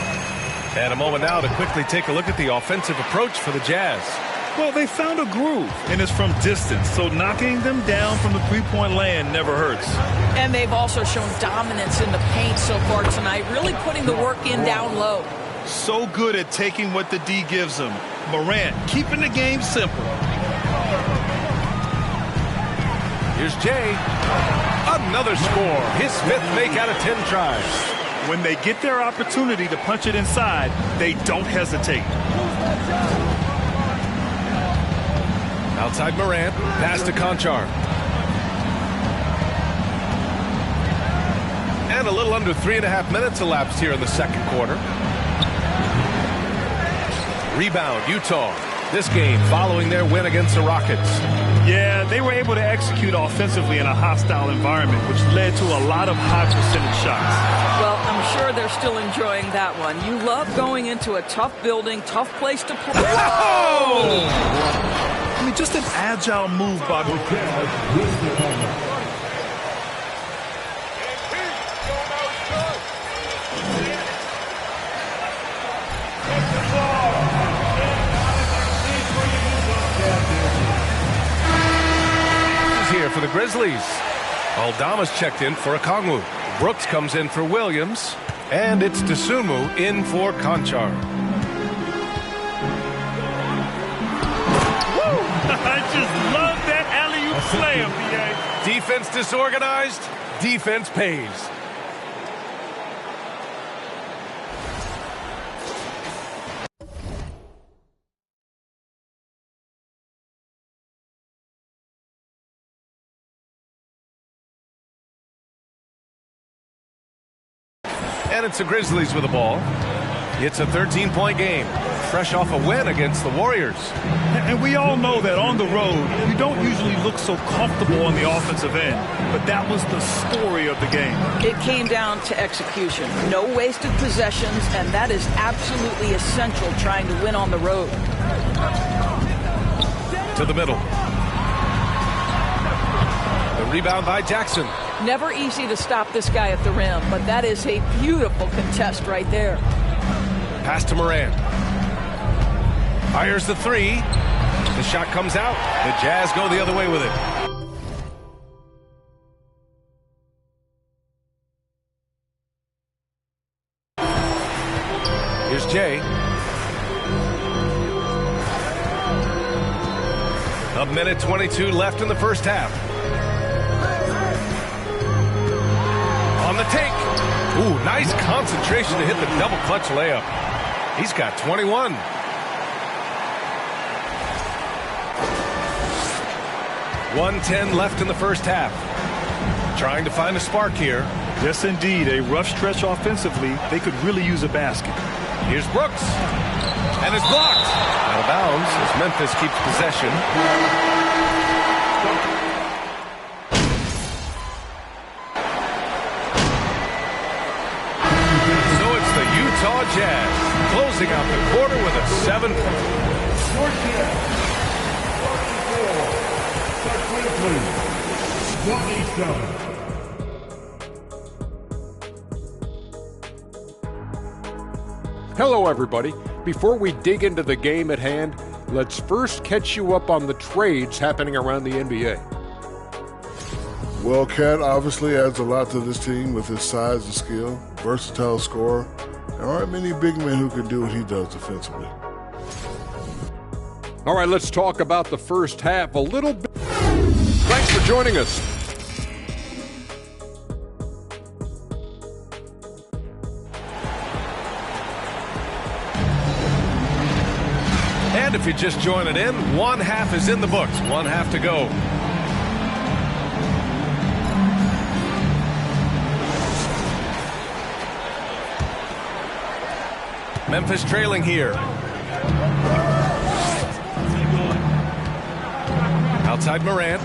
And a moment now to quickly take a look at the offensive approach for the Jazz. Well, they found a groove, and it's from distance, so knocking them down from the three-point land never hurts. And they've also shown dominance in the paint so far tonight, really putting the work in down low. So good at taking what the D gives them. Morant keeping the game simple. Here's Jay. Another score. His fifth make out of 10 tries. When they get their opportunity to punch it inside, they don't hesitate. Outside Moran, pass to Conchar. And a little under 3.5 minutes elapsed here in the second quarter. Rebound, Utah. This game following their win against the Rockets. Yeah, they were able to execute offensively in a hostile environment, which led to a lot of high percentage shots. Well, I'm sure they're still enjoying that one. You love going into a tough building, tough place to play. Whoa! I mean, just an agile move by the here for the Grizzlies. Aldama's checked in for Okongwu. Brooks comes in for Williams. And it's Dosunmu in for Conchar. I just love that alley-oop slam, B.A. Defense disorganized, defense pays. And it's the Grizzlies with the ball. It's a 13-point game, fresh off a win against the Warriors. And we all know that on the road, you don't usually look so comfortable on the offensive end. But that was the story of the game. It came down to execution. No wasted possessions, and that is absolutely essential trying to win on the road. To the middle. The rebound by Jackson. Never easy to stop this guy at the rim, but that is a beautiful contest right there. Pass to Moran. Fires the three. The shot comes out. The Jazz go the other way with it. Here's Jay. A minute 22 left in the first half. On the take. Ooh, nice concentration to hit the double clutch layup. He's got 21. .110 left in the first half. Trying to find a spark here. Yes, indeed. A rough stretch offensively. They could really use a basket. Here's Brooks. And it's blocked. Out of bounds as Memphis keeps possession. So it's the Utah Jazz closing out the quarter with a 7-point. Hello, everybody. Before we dig into the game at hand, let's first catch you up on the trades happening around the NBA. Well, Cat obviously adds a lot to this team with his size and skill, versatile scorer. There aren't many big men who can do what he does defensively. All right, let's talk about the first half a little bit. Thanks for joining us. And if you're just joining in, one half is in the books. One half to go. Memphis trailing here. Outside Moran.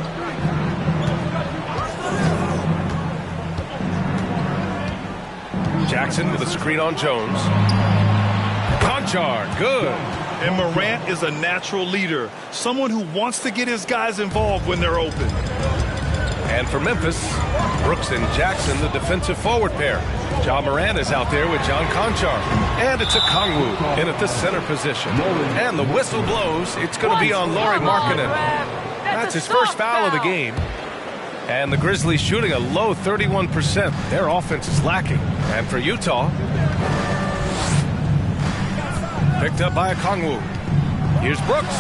Jackson with a screen on Jones. Conchar, good. And Morant is a natural leader, someone who wants to get his guys involved when they're open. And for Memphis, Brooks and Jackson, the defensive forward pair. Ja Morant is out there with John Conchar. And it's a Kongwu in at the center position. And the whistle blows. It's going to be on Lauri Markkanen. That's his first foul of the game. And the Grizzlies shooting a low 31%. Their offense is lacking. And for Utah, picked up by a Kongwu. Here's Brooks.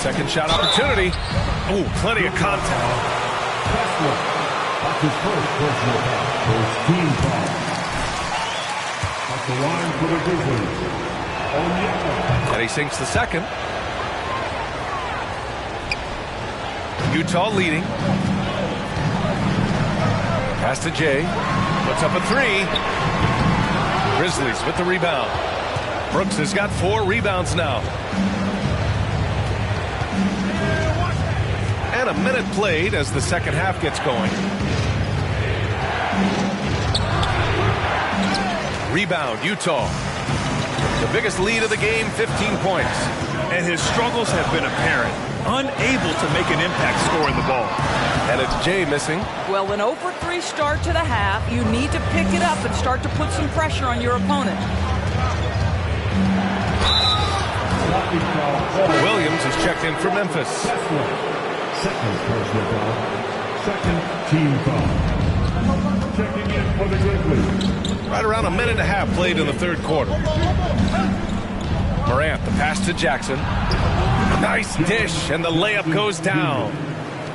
Second shot opportunity. Ooh, plenty of contact. That's his first personal foul. First team foul. At the line for the Grizzlies. And he sinks the second. Utah leading. Pass to Jay. Puts up a three. Grizzlies with the rebound. Brooks has got 4 rebounds now. And a minute played as the second half gets going. Rebound, Utah. The biggest lead of the game, 15 points. And his struggles have been apparent. Unable to make an impact scoring the ball. And it's Jay missing. Well, an 0-for-3 start to the half. You need to pick it up and start to put some pressure on your opponent. Williams is checked in for Memphis. Second personal foul. Second team foul. Checking in for the Grizzlies. Right around a minute and a half played in the third quarter. Morant, the pass to Jackson. Nice dish, and the layup goes down.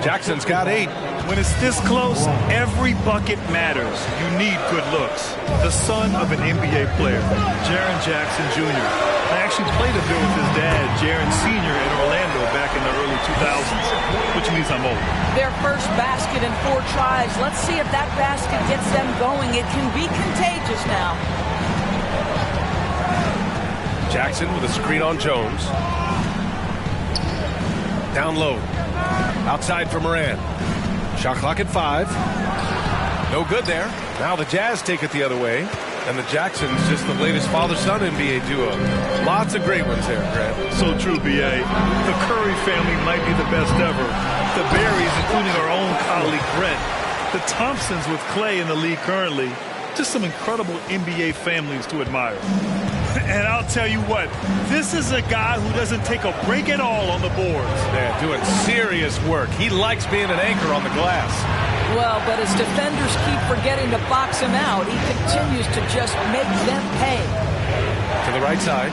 Jackson's got 8. When it's this close, every bucket matters. You need good looks. The son of an NBA player, Jaren Jackson Jr. I actually played a bit with his dad, Jaren Sr. in Orlando back in the early 2000s, which means I'm old. Their first basket in 4 tries. Let's see if that basket gets them going. It can be contagious now. Jackson with a screen on Jones. Down low. Outside for Moran. Shot clock at 5. No good there. Now the Jazz take it the other way. And the Jacksons just the latest father-son NBA duo. Lots of great ones there, Grant. So true, B.A. The Curry family might be the best ever. The Berries, including our own colleague Brent. The Thompsons with Clay in the league currently. Just some incredible NBA families to admire. And I'll tell you what, this is a guy who doesn't take a break at all on the boards. Yeah, doing serious work. He likes being an anchor on the glass. Well, but as defenders keep forgetting to box him out, he continues to just make them pay. To the right side.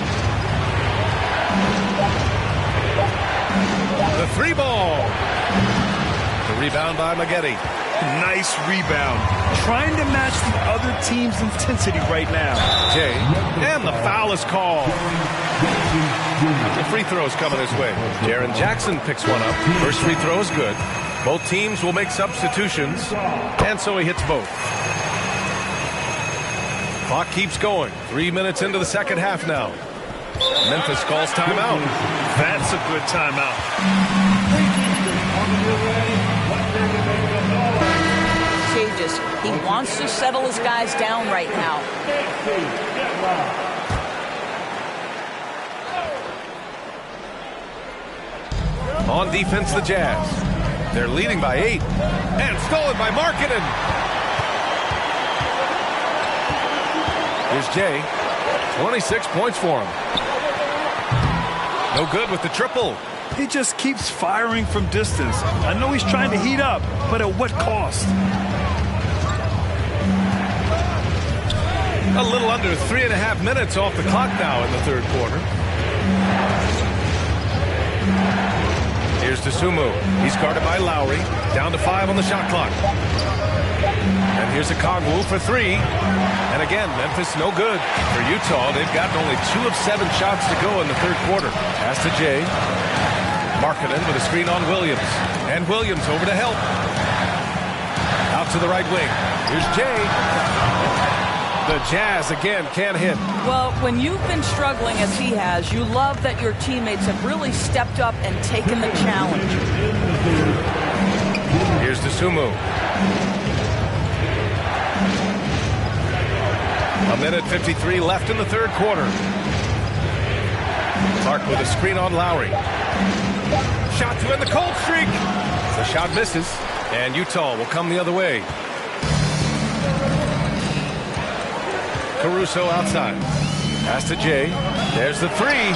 The 3-ball. The rebound by Maggette. Nice rebound. Trying to match the other team's intensity right now. Jay. And the foul is called. The free throw's coming his way. Jaren Jackson picks one up. First free throw is good. Both teams will make substitutions. And so he hits both. Clock keeps going. 3 minutes into the second half now. Memphis calls timeout. That's a good timeout. He wants to settle his guys down right now. On defense, the Jazz. They're leading by 8. And stolen by Markkanen. Here's Jay. 26 points for him. No good with the triple. He just keeps firing from distance. I know he's trying to heat up, but at what cost? A little under 3.5 minutes off the clock now in the third quarter. Here's Dosunmu. He's guarded by Lowry. Down to 5 on the shot clock. And here's Okongwu for 3. And again, Memphis no good. For Utah, they've gotten only 2 of 7 shots to go in the third quarter. Pass to Jay. Markkanen with a screen on Williams. And Williams over to help. Out to the right wing. Here's Jay. The Jazz again can't hit. Well, when you've been struggling as he has, you love that your teammates have really stepped up and taken the challenge. Here's Dosunmu. 1:53 left in the third quarter. Clark with a screen on Lowry. Shot to end the cold streak. The shot misses, and Utah will come the other way. Caruso outside. Pass to Jay. There's the 3.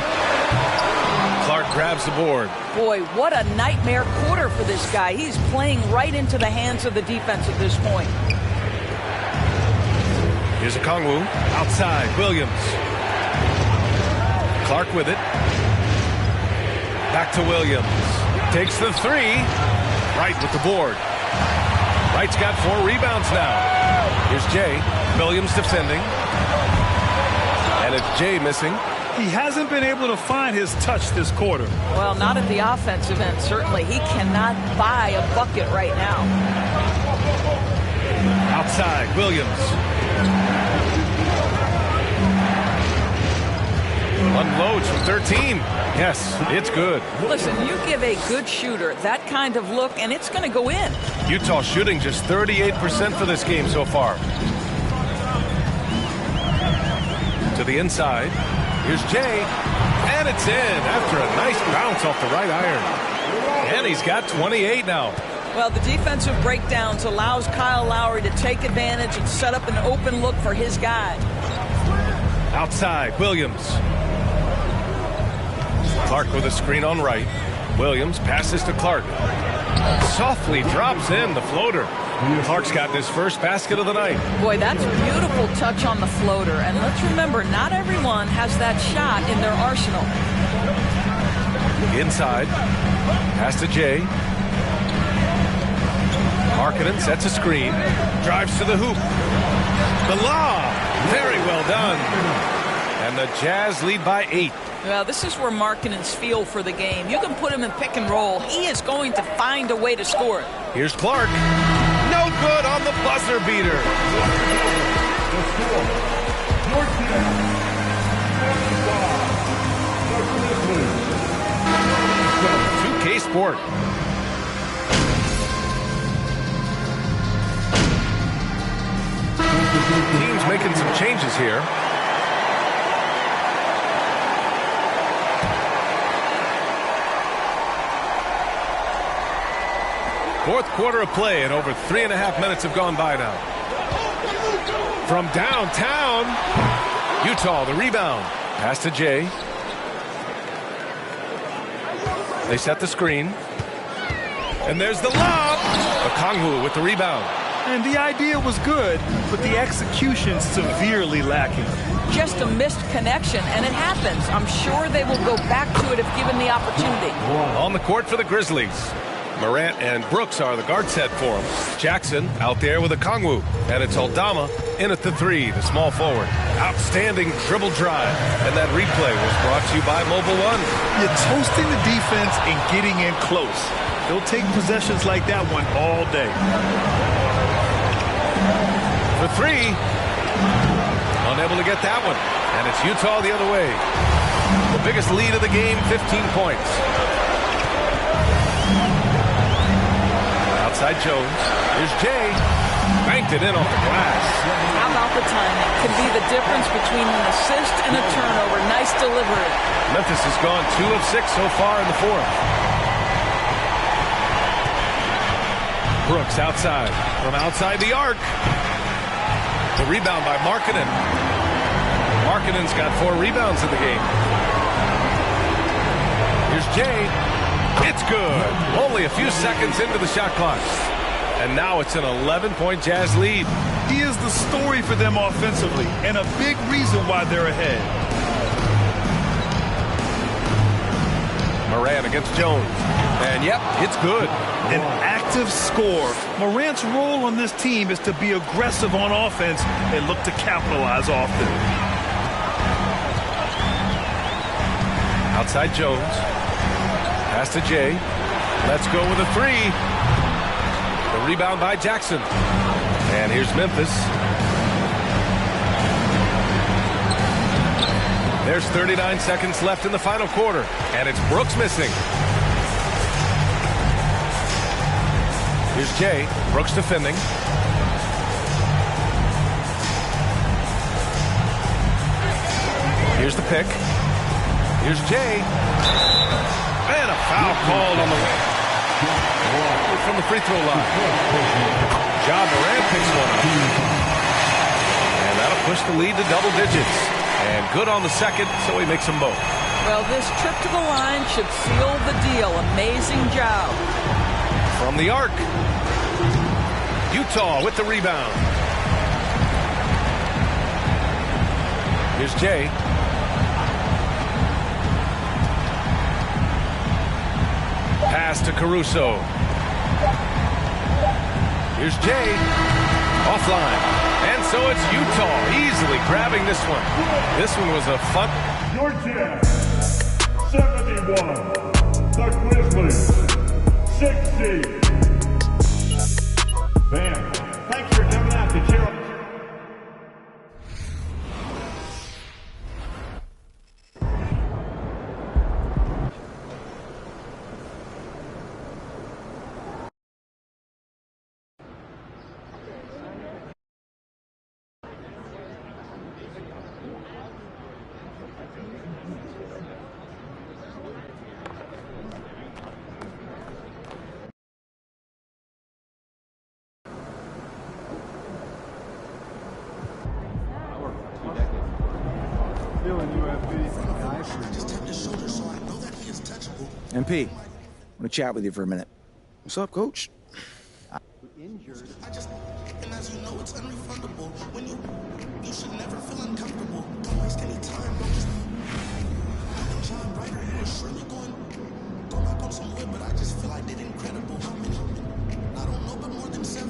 Clark grabs the board. Boy, what a nightmare quarter for this guy. He's playing right into the hands of the defense at this point. Here's Okongwu. Outside. Williams. Clark with it. Back to Williams. Takes the 3. Wright with the board. Wright's got 4 rebounds now. Here's Jay. Williams defending. And it's Jay missing. He hasn't been able to find his touch this quarter. Well, not at the offensive end, certainly. He cannot buy a bucket right now. Outside, Williams. Unloads from 13. Yes, it's good. Listen, you give a good shooter that kind of look, and it's going to go in. Utah shooting just 38% for this game so far. To the inside. Here's Jay. And it's in after a nice bounce off the right iron. And he's got 28 now. Well, the defensive breakdowns allows Kyle Lowry to take advantage and set up an open look for his guy. Outside, Williams. Clark with a screen on right. Williams passes to Clark. Softly drops in the floater. Clark's got his first basket of the night. Boy, that's a beautiful touch on the floater. And let's remember, not everyone has that shot in their arsenal. Inside. Pass to Jay. Markkanen sets a screen, drives to the hoop. The lob, very well done. And the Jazz lead by 8. Well, this is where Markkanen's feel for the game. You can put him in pick and roll. He is going to find a way to score it. Here's Clark. No good on the buzzer beater. 2K Sport. Team's making some changes here. Fourth quarter of play, and over 3.5 minutes have gone by now. From downtown, Utah, the rebound. Pass to Jay. They set the screen. And there's the lob. Okongwu with the rebound. And the idea was good, but the execution severely lacking. Just a missed connection, and it happens. I'm sure they will go back to it if given the opportunity. On the court for the Grizzlies. Morant and Brooks are the guard set for him. Jackson out there with Okongwu. And it's Aldama in at the 3, the small forward. Outstanding dribble drive. And that replay was brought to you by Mobile One. You're toasting the defense and getting in close. They'll take possessions like that one all day. For 3. Unable to get that one. And it's Utah the other way. The biggest lead of the game, 15 points. Outside Jones. Here's Jay. Banked it in off the glass. How about the timing? Could be the difference between an assist and a turnover. Nice delivery. Memphis has gone 2 of 6 so far in the fourth. Brooks outside. From outside the arc. The rebound by Markkanen. Markkanen's got 4 rebounds in the game. Here's Jay. It's good. Only a few seconds into the shot clock. And now it's an 11-point Jazz lead. He is the story for them offensively, and a big reason why they're ahead. Morant against Jones. And yep, it's good. An active scorer. Morant's role on this team is to be aggressive on offense and look to capitalize often. Outside Jones. Pass to Jay. Let's go with a 3. The rebound by Jackson. And here's Memphis. There's 39 seconds left in the final quarter. And it's Brooks missing. Here's Jay. Brooks defending. Here's the pick. Here's Jay. And a foul called on the way. From the free throw line. Ja Morant picks one up. And that'll push the lead to double digits. And good on the second, so he makes them both. Well, this trip to the line should seal the deal. Amazing job. From the arc. Utah with the rebound. Here's Jay. Pass to Caruso. Here's Jay. Offline. And so it's Utah easily grabbing this one. This one was a fun. Your Jazz, 71. The Grizzlies, 60. Bam. Thanks for coming out to cheer up. MP, I want to chat with you for a minute. What's up, Coach? Injured. And as you know, it's unrefundable. When you should never feel uncomfortable. Don't waste any time. Don't just John Ryder, you were surely going knock on some wood, but I just feel I did incredible. How many? I don't know, but more than 7.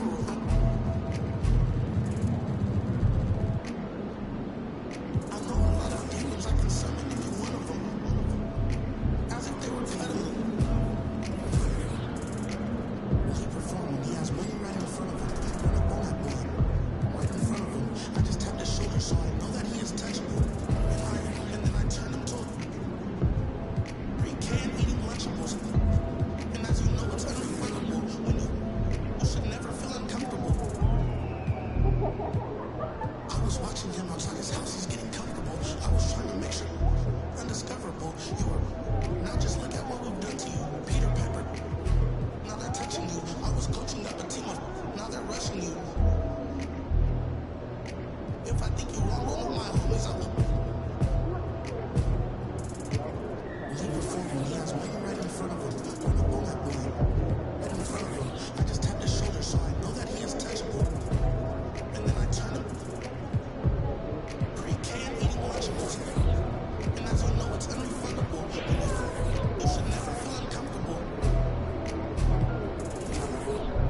If I think you're wrong, all my homies, I will. He performing, he has money right in front of him. Run up on that boy. Right in front of him. I just tapped his shoulder, so I know that he is touchable. And then I turn him. Pre-can eating, watching music. And as you know, it's unrefundable. You should never feel uncomfortable.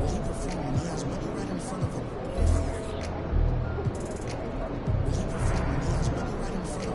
He performing, he has money right in front of him. He performing, he has money right in front of him.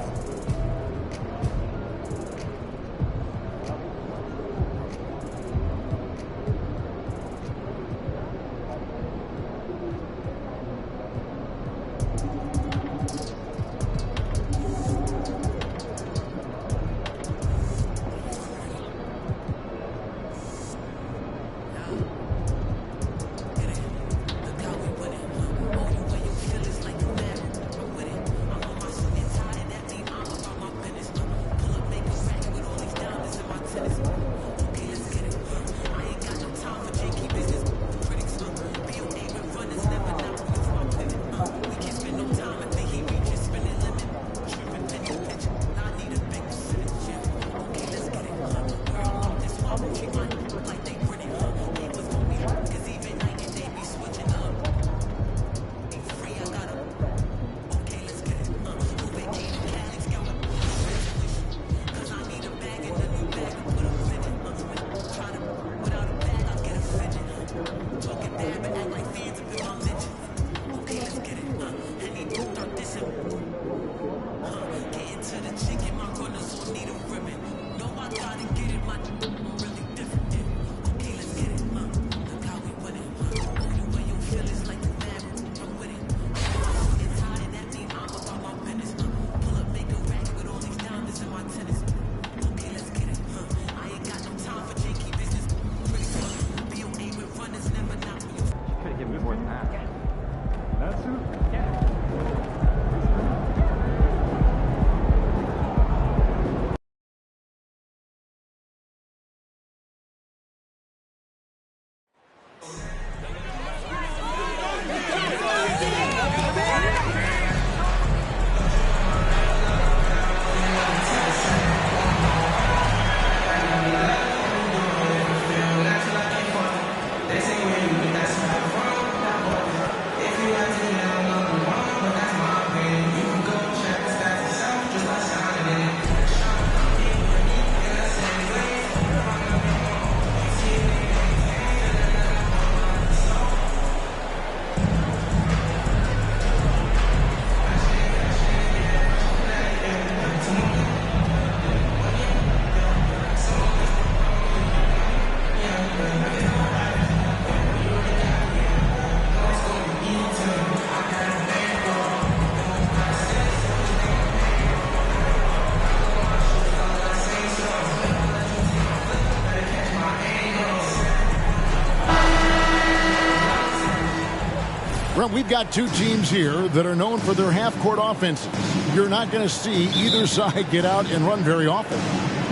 Well, we've got two teams here that are known for their half-court offenses. You're not going to see either side get out and run very often.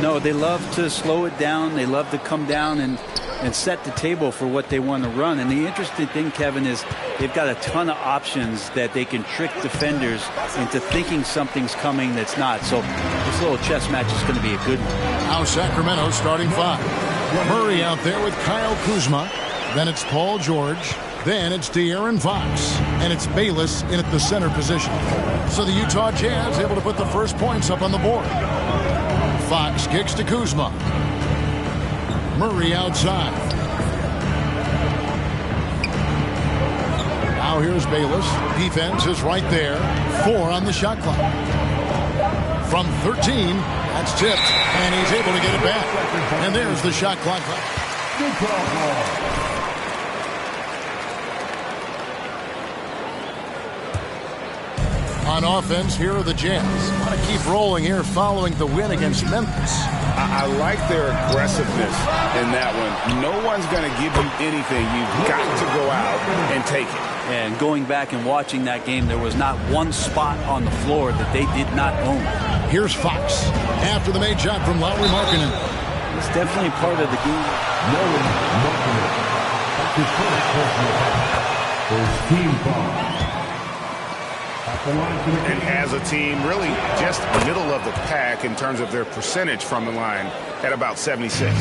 No, they love to slow it down. They love to come down and set the table for what they want to run. And the interesting thing, Kevin, is they've got a ton of options that they can trick defenders into thinking something's coming that's not. So this little chess match is going to be a good one. Now Sacramento starting five. Murray out there with Kyle Kuzma. Then it's Paul George. Then it's De'Aaron Fox. And it's Bayless in at the center position. So the Utah Jazz able to put the first points up on the board. Fox kicks to Kuzma. Murray outside. Now here's Bayless. Defense is right there. 4 on the shot clock. From 13, that's tipped. And he's able to get it back. And there's the shot clock. On offense, here are the Jazz. Want to keep rolling here following the win against Memphis. I like their aggressiveness in that one. No one's going to give you anything. You've got to go out and take it. And going back and watching that game, there was not one spot on the floor that they did not own. Here's Fox after the made shot from Lauri Markkanen. It's definitely part of the game. Lauri Markkanen. That's his first personal foul. First team foul. And as a team, really just middle of the pack in terms of their percentage from the line at about 76.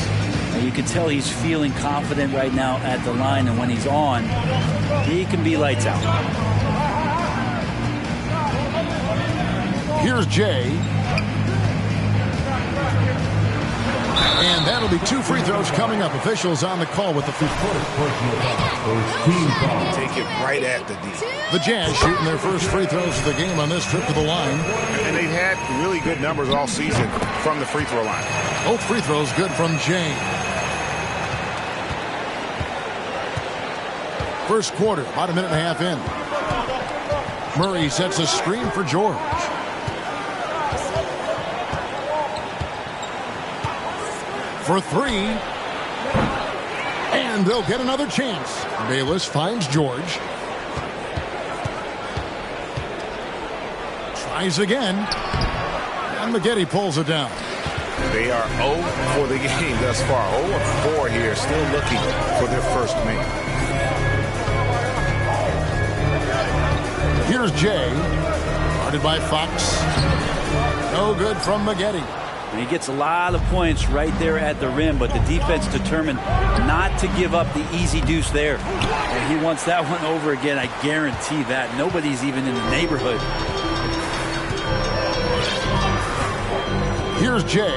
You can tell he's feeling confident right now at the line, and when he's on, he can be lights out. Here's Jay. And that'll be 2 free throws coming up. Officials on the call with the first quarter. Take it right at the D. The Jazz shooting their first free throws of the game on this trip to the line. And they've had really good numbers all season from the free throw line. Both free throws good from Jay. First quarter, about a minute and a half in. Murray sets a screen for George. For 3. And they'll get another chance. Bayless finds George. Tries again. And Maggette pulls it down. They are 0 for the game thus far. 0-4 here, still looking for their first make. Here's Jay. Guarded by Fox. No good from Maggette. And he gets a lot of points right there at the rim, but the defense determined not to give up the easy deuce there. And he wants that one over again, I guarantee that. Nobody's even in the neighborhood. Here's Jay.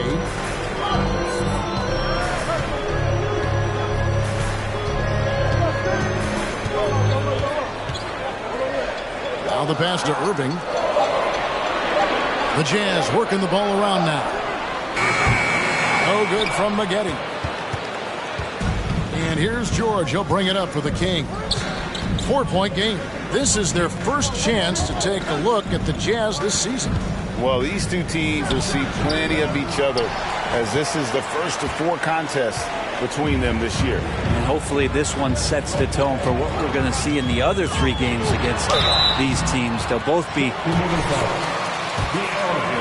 Now the pass to Irving. The Jazz working the ball around now. No good from Maggette. And here's George. He'll bring it up for the Kings. 4-point game. This is their first chance to take a look at the Jazz this season. Well, these two teams will see plenty of each other as this is the first of 4 contests between them this year. And hopefully this one sets the tone for what we're going to see in the other 3 games against these teams. They'll both be in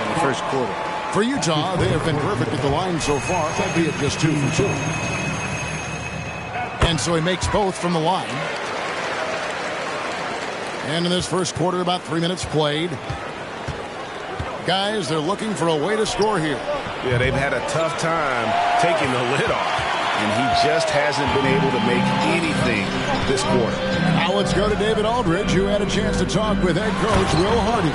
the first quarter. For Utah, they have been perfect at the line so far, albeit just 2 for 2. And so he makes both from the line. And in this first quarter, about 3 minutes played. Guys, they're looking for a way to score here. Yeah, they've had a tough time taking the lid off. And he just hasn't been able to make anything this quarter. Now let's go to David Aldridge, who had a chance to talk with head coach Will Hardy.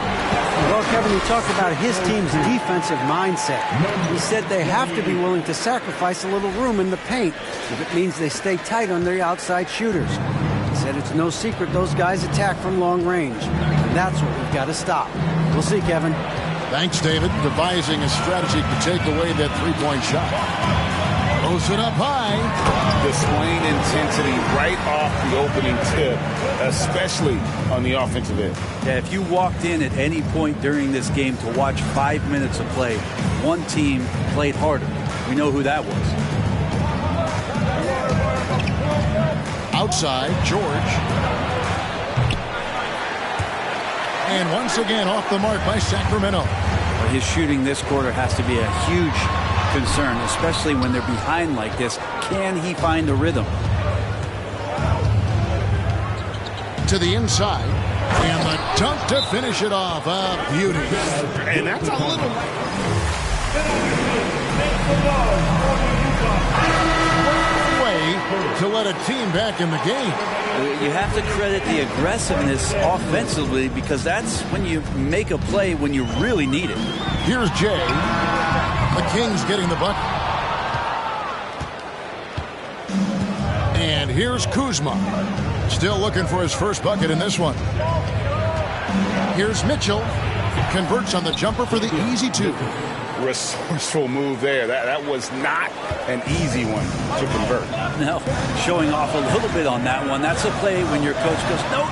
Well, Kevin, he talked about his team's defensive mindset. He said they have to be willing to sacrifice a little room in the paint if it means they stay tight on their outside shooters. He said it's no secret those guys attack from long range. And that's what we've got to stop. We'll see, Kevin. Thanks, David. Devising a strategy to take away that 3-point shot. Throws it up high. Displaying intensity right off the opening tip, especially on the offensive end. Yeah, if you walked in at any point during this game to watch 5 minutes of play, one team played harder. We know who that was. Outside, George. And once again off the mark by Sacramento. His shooting this quarter has to be a huge concern, especially when they're behind like this. Can he find a rhythm? To the inside. And the dunk to finish it off. A beauty. And that's a little... way to let a team back in the game. You have to credit the aggressiveness offensively because that's when you make a play when you really need it. Here's Jay. The Kings getting the bucket. And here's Kuzma. Still looking for his first bucket in this one. Here's Mitchell. Converts on the jumper for the easy 2. Resourceful move there. That was not an easy one to convert. No, showing off a little bit on that one. That's a play when your coach goes, no.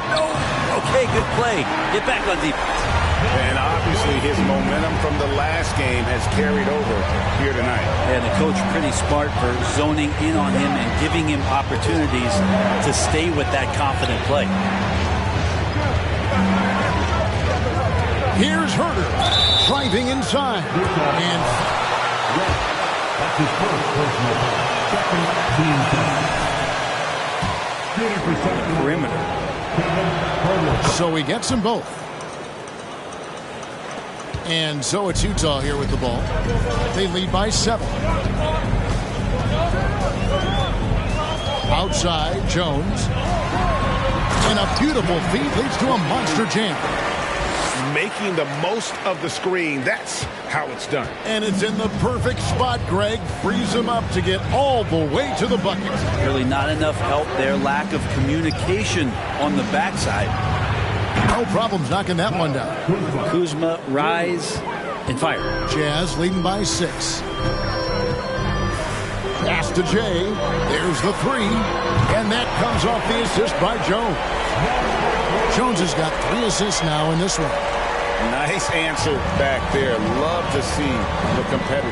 Okay, good play. Get back on defense. And obviously his momentum from the last game has carried over here tonight. And the coach pretty smart for zoning in on him and giving him opportunities to stay with that confident play. Here's Herter driving inside. And that's his first personal foul. Second team foul. Perimeter. So he gets them both. And so it's Utah here with the ball. They lead by 7. Outside, Jones. And a beautiful feed leads to a monster jam. Making the most of the screen. That's how it's done. And it's in the perfect spot, Greg. Frees him up to get all the way to the bucket. Really not enough help there. Lack of communication on the backside. No problems knocking that one down. Kuzma, rise, and fire. Jazz leading by 6. Pass to Jay. There's the 3. And that comes off the assist by Jones. Jones has got 3 assists now in this one. Nice answer back there. Love to see the competitor.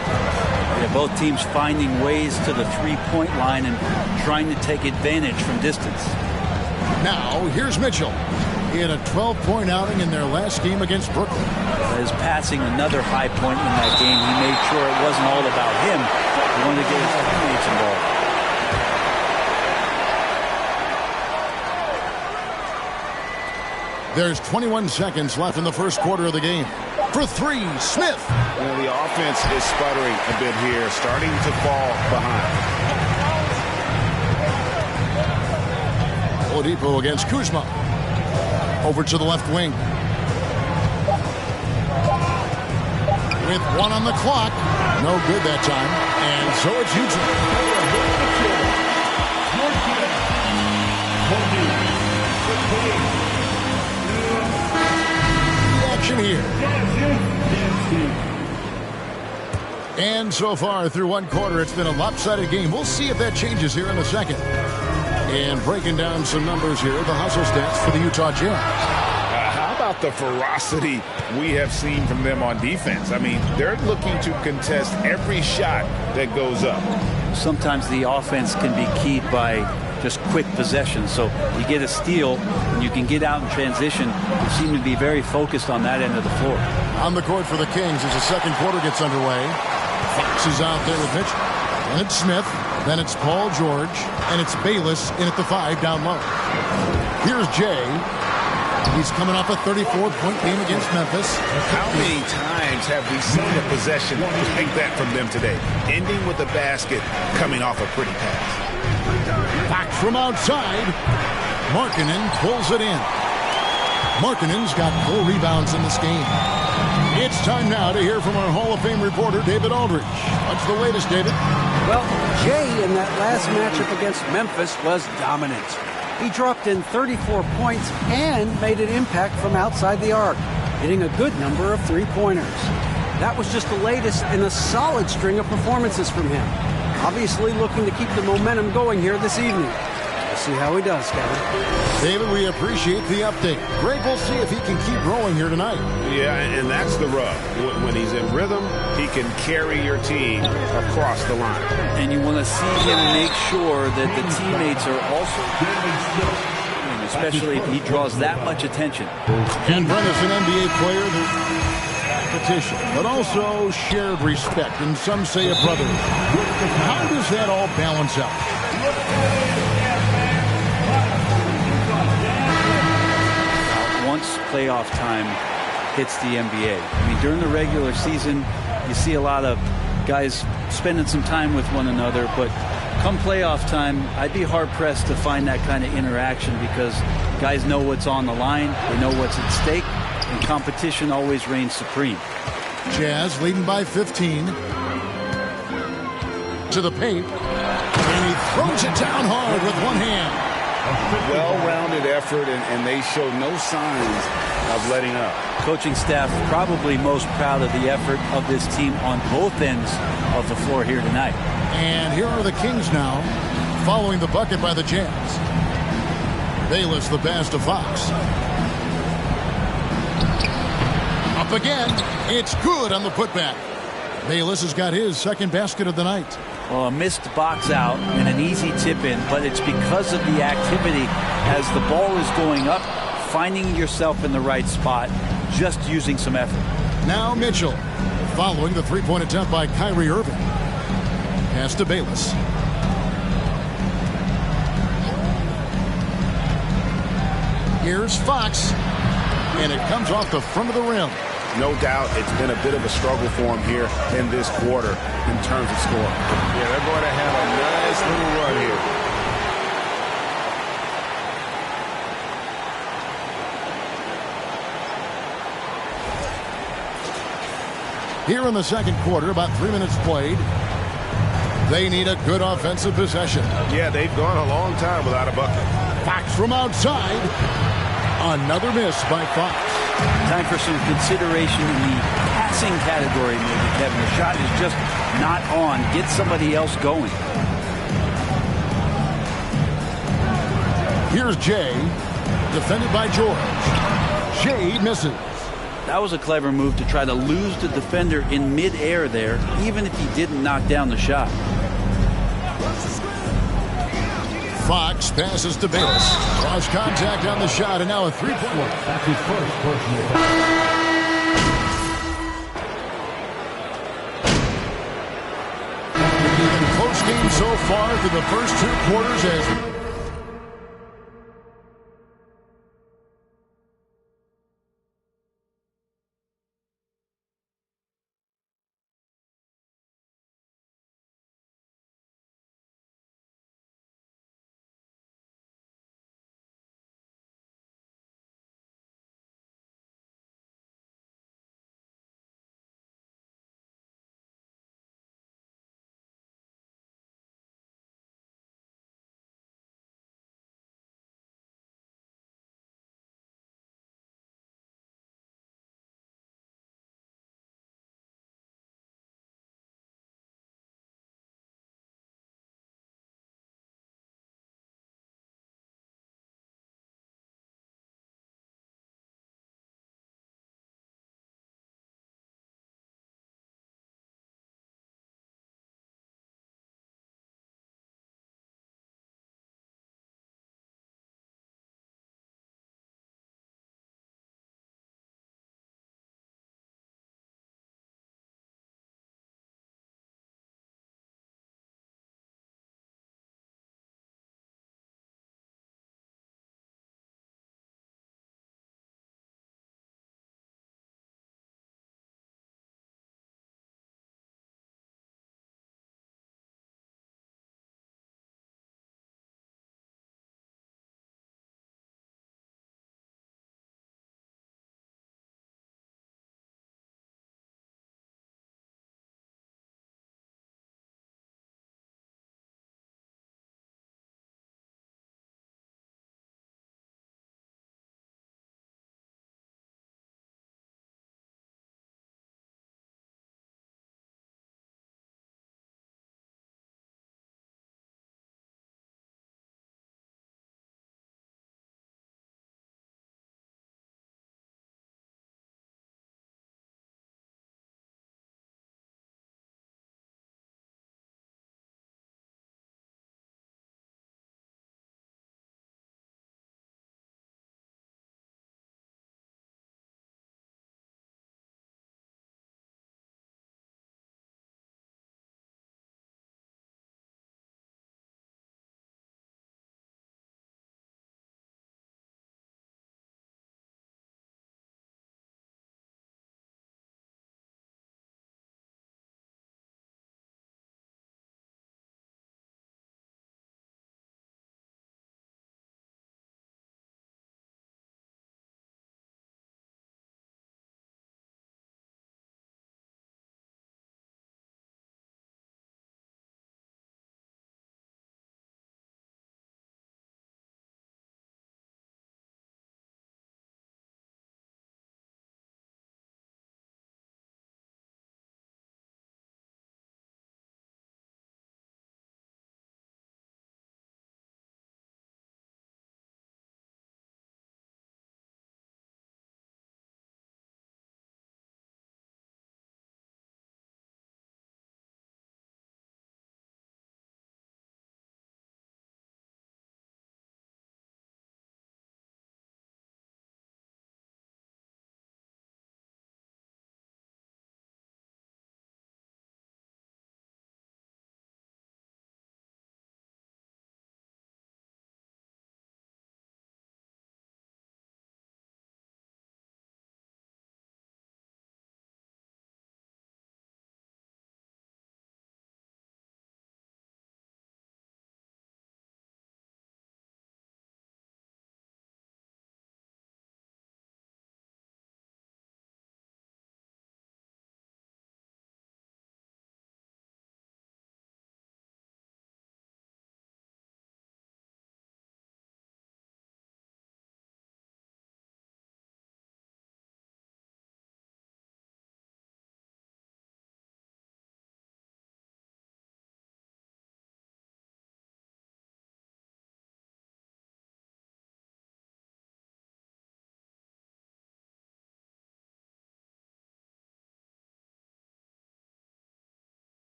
Yeah, both teams finding ways to the three-point line and trying to take advantage from distance. Now, here's Mitchell. He had a 12-point outing in their last game against Brooklyn. His passing another high point in that game. He made sure it wasn't all about him. He wanted to get his teammates involved. There's 21 seconds left in the first quarter of the game. For 3, Smith. You know, the offense is sputtering a bit here, starting to fall behind. Oladipo against Kuzma. Over to the left wing. With 1 on the clock. No good that time. And so it's Utah. Here. And so far through one quarter, it's been a lopsided game. We'll see if that changes here in a second. And breaking down some numbers here, the hustle stats for the Utah Jazz. How about the ferocity we have seen from them on defense? I mean, they're looking to contest every shot that goes up. Sometimes the offense can be keyed by just quick possession. So you get a steal and you can get out in transition. You seem to be very focused on that end of the floor. On the court for the Kings as the second quarter gets underway. Fox is out there with Mitchell. Then it's Smith. Then it's Paul George. And it's Bayless in at the 5 down low. Here's Jay. He's coming off a 34-point game against Memphis. How many times have we seen a possession like that from them today? Ending with a basket, coming off a pretty pass. Back from outside. Markkanen pulls it in. Markkanen's got 4 rebounds in this game. It's time now to hear from our Hall of Fame reporter, David Aldridge. What's the latest, David? Well, Jay in that last matchup against Memphis was dominant. He dropped in 34 points and made an impact from outside the arc, hitting a good number of three-pointers. That was just the latest in a solid string of performances from him. Obviously looking to keep the momentum going here this evening. We'll see how he does, Kevin. David, we appreciate the update. Greg, we'll see if he can keep rolling here tonight. Yeah, and that's the rub. When he's in rhythm, he can carry your team across the line. And you want to see him make sure that the teammates are also, especially if he draws that much attention. And Brent is an NBA player that competition, but also shared respect, and some say a brotherhood. How does that all balance out? Once playoff time hits the NBA, I mean, during the regular season, you see a lot of guys spending some time with one another, but come playoff time, I'd be hard-pressed to find that kind of interaction because guys know what's on the line, they know what's at stake, and competition always reigns supreme. Jazz leading by 15. To the paint. And he throws it down hard with one hand. Well-rounded effort, and they show no signs of letting up. Coaching staff probably most proud of the effort of this team on both ends of the floor here tonight. And here are the Kings now, following the bucket by the Jazz. Bayless the pass to Fox. Up again. It's good on the putback. Bayless has got his second basket of the night. Well, a missed box out and an easy tip in, but it's because of the activity as the ball is going up, finding yourself in the right spot, just using some effort. Now Mitchell, following the three-point attempt by Kyrie Irving. Pass to Bayless. Here's Fox, and it comes off the front of the rim. no doubt it's been a bit of a struggle for him here in this quarter in terms of scoring. Yeah, they're going to have a nice little run here. Here in the second quarter, about 3 minutes played. They need a good offensive possession. Yeah, they've gone a long time without a bucket. Fox from outside. Another miss by Fox. Time for some consideration in the passing category, maybe, Kevin. The shot is just not on. Get somebody else going. Here's Jay, defended by George. Jay misses. That was a clever move to try to lose the defender in midair there, even if he didn't knock down the shot. Fox passes to Bayless. Cross contact on the shot, and now a three-point. That's his first personal foul. Close game so far through the first 2 quarters as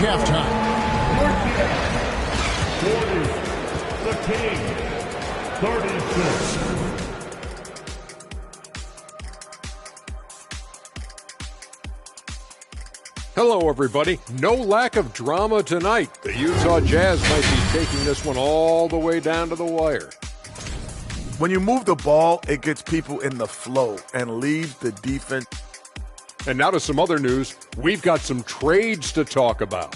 halftime. 40, the King, 36. Hello, everybody. No lack of drama tonight. The Utah Jazz might be taking this one all the way down to the wire. When you move the ball, it gets people in the flow and leaves the defense. And now to some other news. We've got some trades to talk about.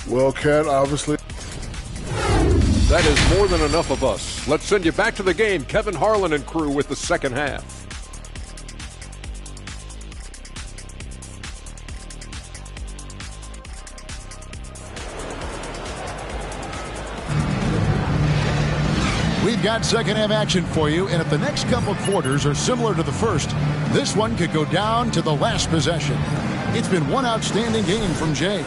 Well, Cat, obviously. That is more than enough of us. Let's send you back to the game. Kevin Harlan and crew with the second half. We've got second half action for you, and if the next couple quarters are similar to the first, this one could go down to the last possession. It's been one outstanding game from Jay.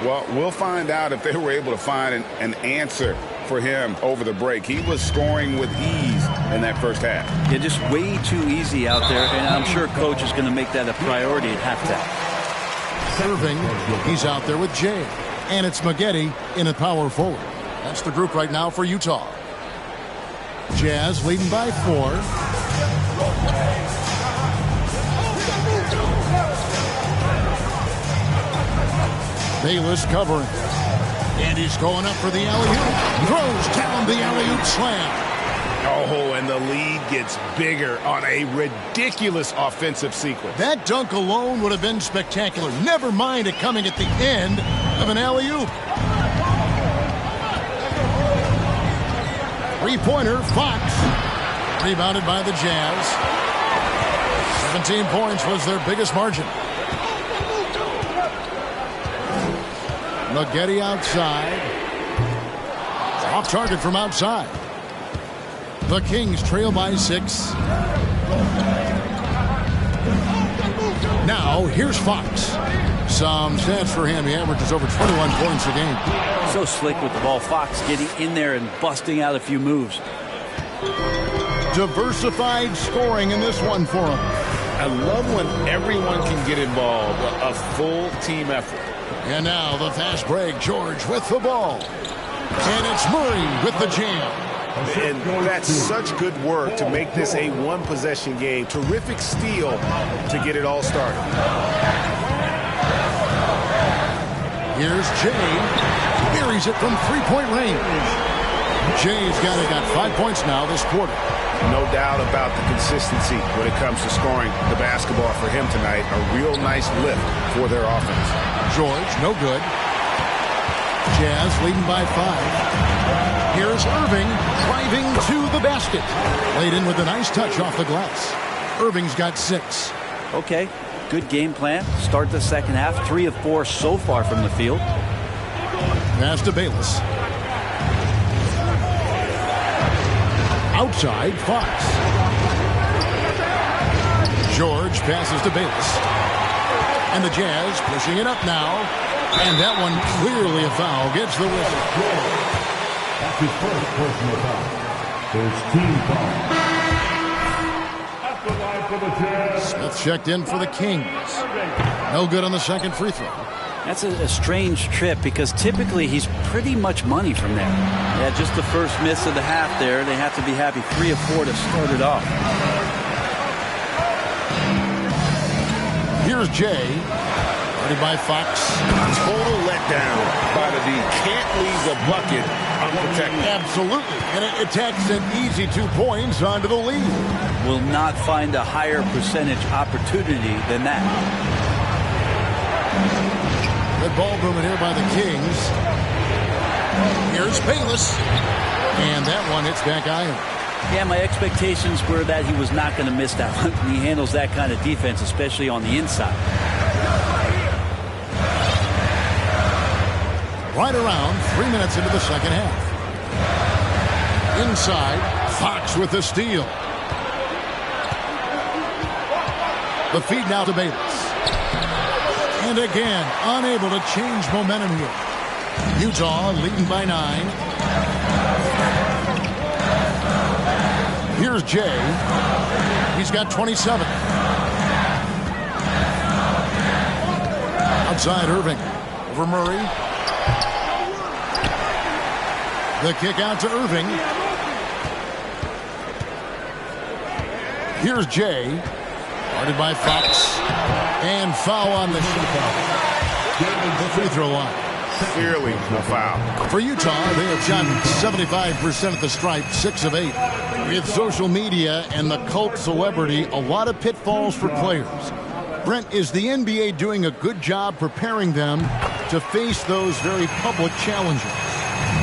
Well, we'll find out if they were able to find an answer for him over the break. He was scoring with ease in that first half. Yeah, just way too easy out there, and I'm sure coach is going to make that a priority at halftime. Irving, he's out there with Jay, and it's Maggette in a power forward. That's the group right now for Utah. Jazz leading by 4. Bayless covering. And he's going up for the alley-oop. Throws down the alley-oop slam. Oh, and the lead gets bigger on a ridiculous offensive sequence. That dunk alone would have been spectacular. Never mind it coming at the end of an alley-oop. Three-pointer, Fox. Rebounded by the Jazz. 17 points was their biggest margin. Maggette outside. Off target from outside. The Kings trail by 6. Now, here's Fox. Some stats for him. He averages over 21 points a game. So slick with the ball. Fox getting in there and busting out a few moves. Diversified scoring in this one for him. I love when everyone can get involved. A full team effort. And now the fast break. George with the ball. And it's Murray with the jam. And that's such good work to make this a one-possession game. Terrific steal to get it all started. Here's Jay. Buries it from three-point range. Jay's got 5 points now this quarter. No doubt about the consistency when it comes to scoring the basketball for him tonight. A real nice lift for their offense. George, no good. Jazz leading by 5. Here's Irving driving to the basket. Laid in with a nice touch off the glass. Irving's got 6. Okay, good game plan. Start the second half. 3 of 4 so far from the field. Pass to Bayless. Outside, Fox. George passes to Bayless. And the Jazz pushing it up now. And that one clearly a foul. Gets the whistle. That's his first personal foul. There's team foul. At the line for the Jazz. Smith checked in for the Kings. No good on the second free throw. That's a strange trip because typically he's pretty much money from there. Yeah, just the first miss of the half there. They have to be happy. 3 of 4 to start it off. Here's Jay. Guarded by Fox. Total letdown by the D. Can't leave the bucket unprotected. Absolutely. And it attacks an easy 2 points onto the lead. Will not find a higher percentage opportunity than that. Good ball movement here by the Kings. Here's Bayless. And that one hits back iron. Yeah, my expectations were that he was not going to miss that one. He handles that kind of defense, especially on the inside. Right around 3 minutes into the second half. Inside, Fox with the steal. The feed now to Bayless. And again, unable to change momentum here. Utah leading by 9. Here's Jay. He's got 27. Outside Irving. over Murray. The kick out to Irving. Here's Jay. Guarded by Fox. And foul on the free throw line. Clearly a foul. For Utah, they have shot 75% at the stripe, 6 of 8. With social media and the cult celebrity, a lot of pitfalls for players. Brent, is the NBA doing a good job preparing them to face those very public challenges?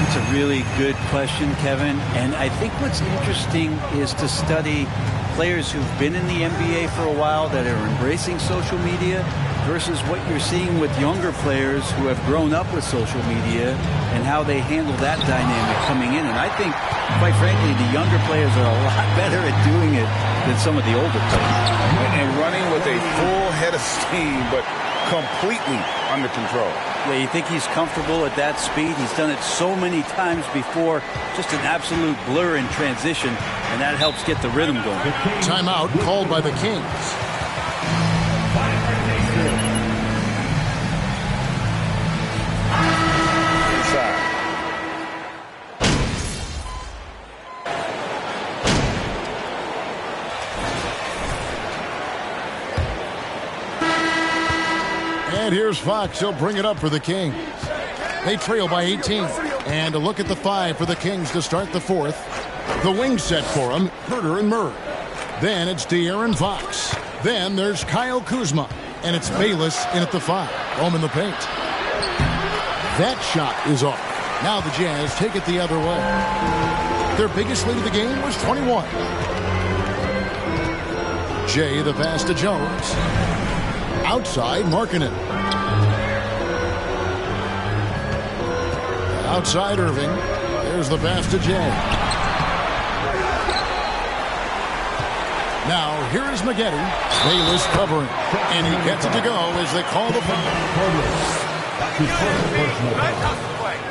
It's a really good question, Kevin. And I think what's interesting is to study players who've been in the NBA for a while that are embracing social media versus what you're seeing with younger players who have grown up with social media and how they handle that dynamic coming in. And I think, quite frankly, the younger players are a lot better at doing it than some of the older players. And running with a full head of steam, but completely under control. Yeah, you think he's comfortable at that speed. He's done it so many times before. Just an absolute blur in transition, and that helps get the rhythm going. Timeout called by the Kings. And here's Fox. He'll bring it up for the Kings. They trail by 18. And a look at the 5 for the Kings to start the 4th. The wing set for him, Herter and Murray. Then it's De'Aaron Fox. Then there's Kyle Kuzma. And it's Bayless in at the 5. Home in the paint. That shot is off. Now the Jazz take it the other way. Their biggest lead of the game was 21. Jay the pass to Jones. Outside, Markkanen. Outside, Irving. There's the pass to Jay. Now, here is Maggette. Bayless covering. And he gets it to go as they call the foul.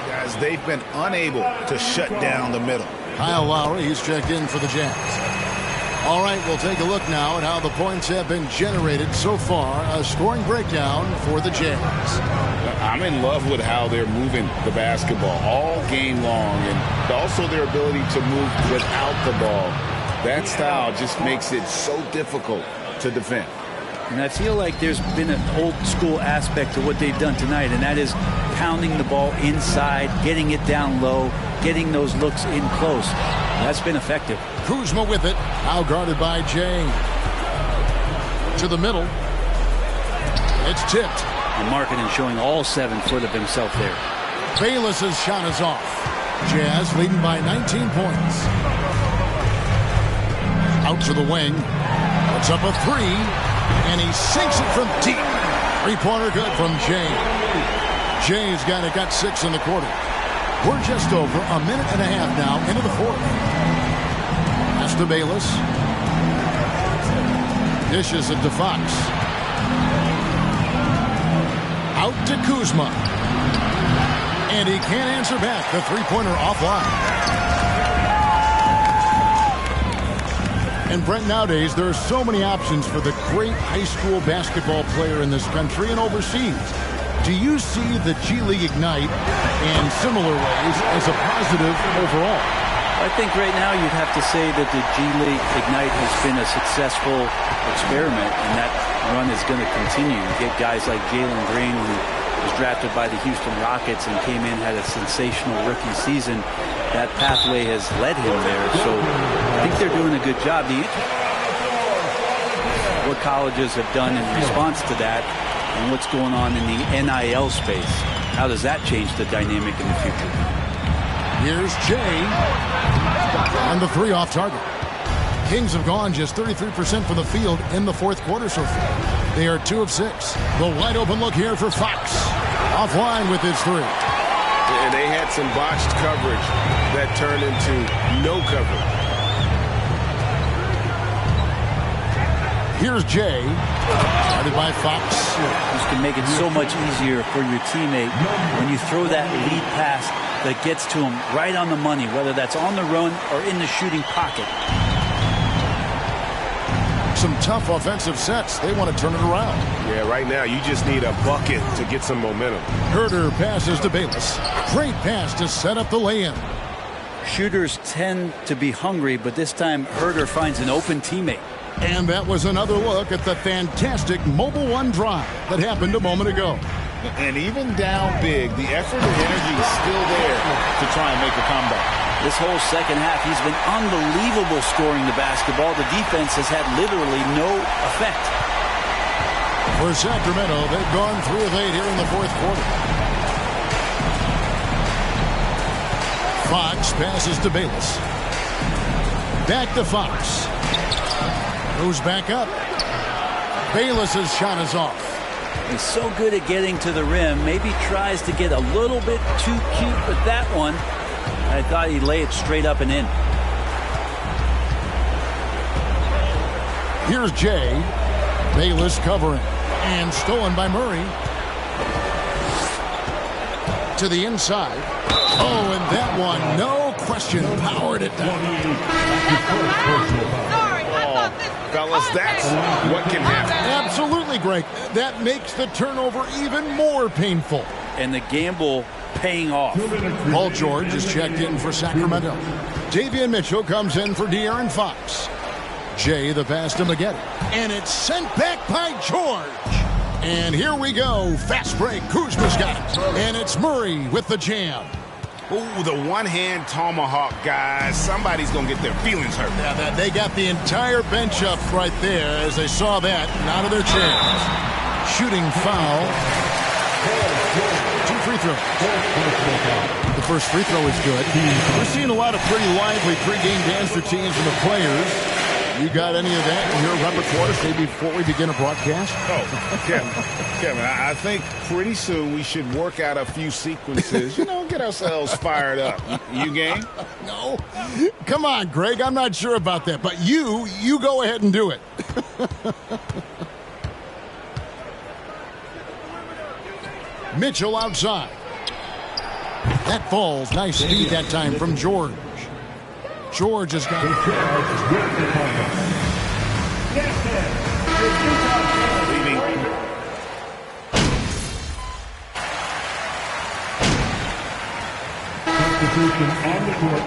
Guys, they've been unable to shut down the middle. Kyle Lowry, he's checked in for the Jazz. All right, we'll take a look now at how the points have been generated so far. A scoring breakdown for the Jazz. I'm in love with how they're moving the basketball all game long, and also their ability to move without the ball. That style just makes it so difficult to defend. And I feel like there's been an old school aspect to what they've done tonight, and that is pounding the ball inside, getting it down low, getting those looks in close. That's been effective. Kuzma with it. Now guarded by Jay. To the middle. It's tipped. And Markkanen showing all 7 foot of himself there. Bayless's shot is off. Jazz leading by 19 points. Out to the wing. Puts up a 3. And he sinks it from deep. 3-pointer good from Jay. Jay's got 6 in the quarter. We're just over a minute and a half now into the 4th. Pass to Bayless. Dishes it to Fox. Out to Kuzma. And he can't answer back. The 3-pointer offline. And Brent, nowadays there are so many options for the great high school basketball player in this country and overseas. Do you see the G League Ignite in similar ways as a positive overall? I think right now you'd have to say that the G League Ignite has been a successful experiment, and that run is going to continue. You get guys like Jalen Green, who was drafted by the Houston Rockets and came in, had a sensational rookie season. That pathway has led him there, so I think they're doing a good job. What colleges have done in response to that, and what's going on in the NIL space. How does that change the dynamic in the future? Here's Jay. And the 3 off target. Kings have gone just 33% from the field in the 4th quarter so far. They are 2 of 6. The wide open look here for Fox. Offline with his 3. And they had some botched coverage that turned into no coverage. Here's Jay. Started by Fox. This can make it so much easier for your teammate when you throw that lead pass that gets to him right on the money, whether that's on the run or in the shooting pocket. some tough offensive sets. They want to turn it around. Yeah, right now you just need a bucket to get some momentum. Herder passes to Bayless. Great pass to set up the lay-in. Shooters tend to be hungry, but this time Herder finds an open teammate. And that was another look at the fantastic Mobile One drive that happened a moment ago. And even down big, the effort and energy is still there to try and make a comeback. This whole second half, he's been unbelievable scoring the basketball. The defense has had literally no effect. For Sacramento, they've gone 3 of 8 here in the fourth quarter. Fox passes to Bayless. Back to Fox. Goes back up. Bayless's shot is off. He's so good at getting to the rim. Maybe tries to get a little bit too cute with that one. I thought he'd lay it straight up and in. Here's Jay. Bayless covering. And stolen by Murray. To the inside. Oh, and that one, no question, powered it down. Fellas, that's what can happen. Absolutely, Greg. That makes the turnover even more painful. And the gamble paying off. Paul George is checked in for Sacramento. Davion Mitchell comes in for De'Aaron Fox. Jay the pass to Maggette. And it's sent back by George. And here we go. Fast break. Kuzma's got it. And it's Murray with the jam. Ooh, the one-hand tomahawk, guys. Somebody's going to get their feelings hurt. Yeah, they got the entire bench up right there as they saw that and out of their chairs. Shooting foul. 2 free throws. The first free throw is good. We're seeing a lot of pretty lively pregame dance routines from the players. You got any of that in your repertoire, say, before we begin a broadcast? Oh, Kevin, I think pretty soon we should work out a few sequences, get ourselves fired up. You game? No. Come on, Greg, I'm not sure about that, but you go ahead and do it. Mitchell outside. That falls. Nice speed that time from George. George has got it. Substitution on the court.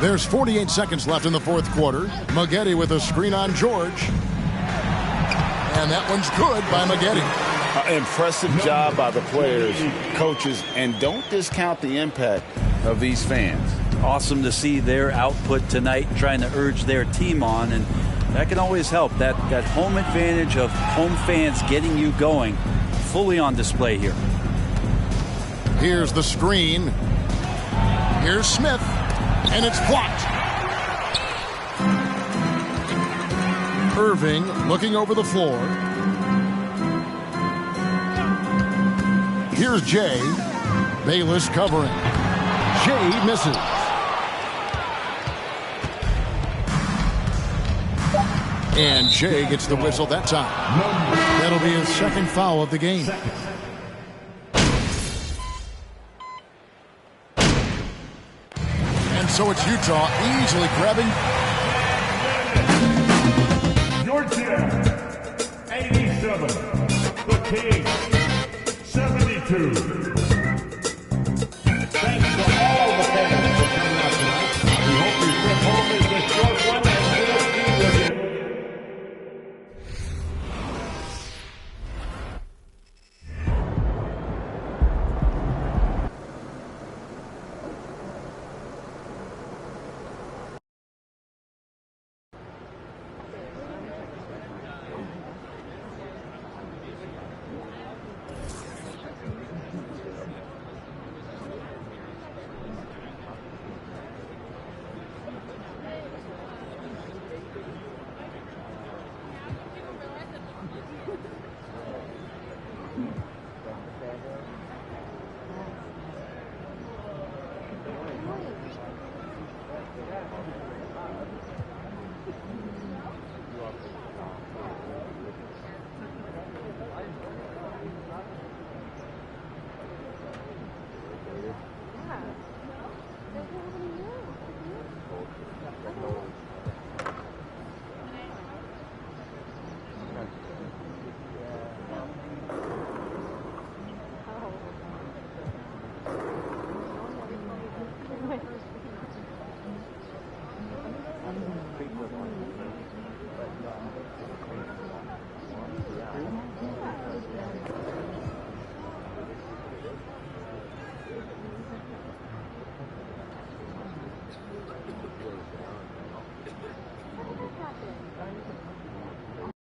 There's 48 seconds left in the fourth quarter. Maggette with a screen on George. And that one's good by Maggette. Impressive job by the players, coaches, and don't discount the impact of these fans. Awesome to see their output tonight, trying to urge their team on, and that can always help. That home advantage of home fans getting you going, fully on display here. Here's the screen. Here's Smith, and it's blocked. Irving looking over the floor. Here's Jay. Bayless covering. Jay misses. And Jay gets the whistle that time. That'll be his second foul of the game. And so it's Utah easily grabbing. Georgia, 87. The Kings, 72.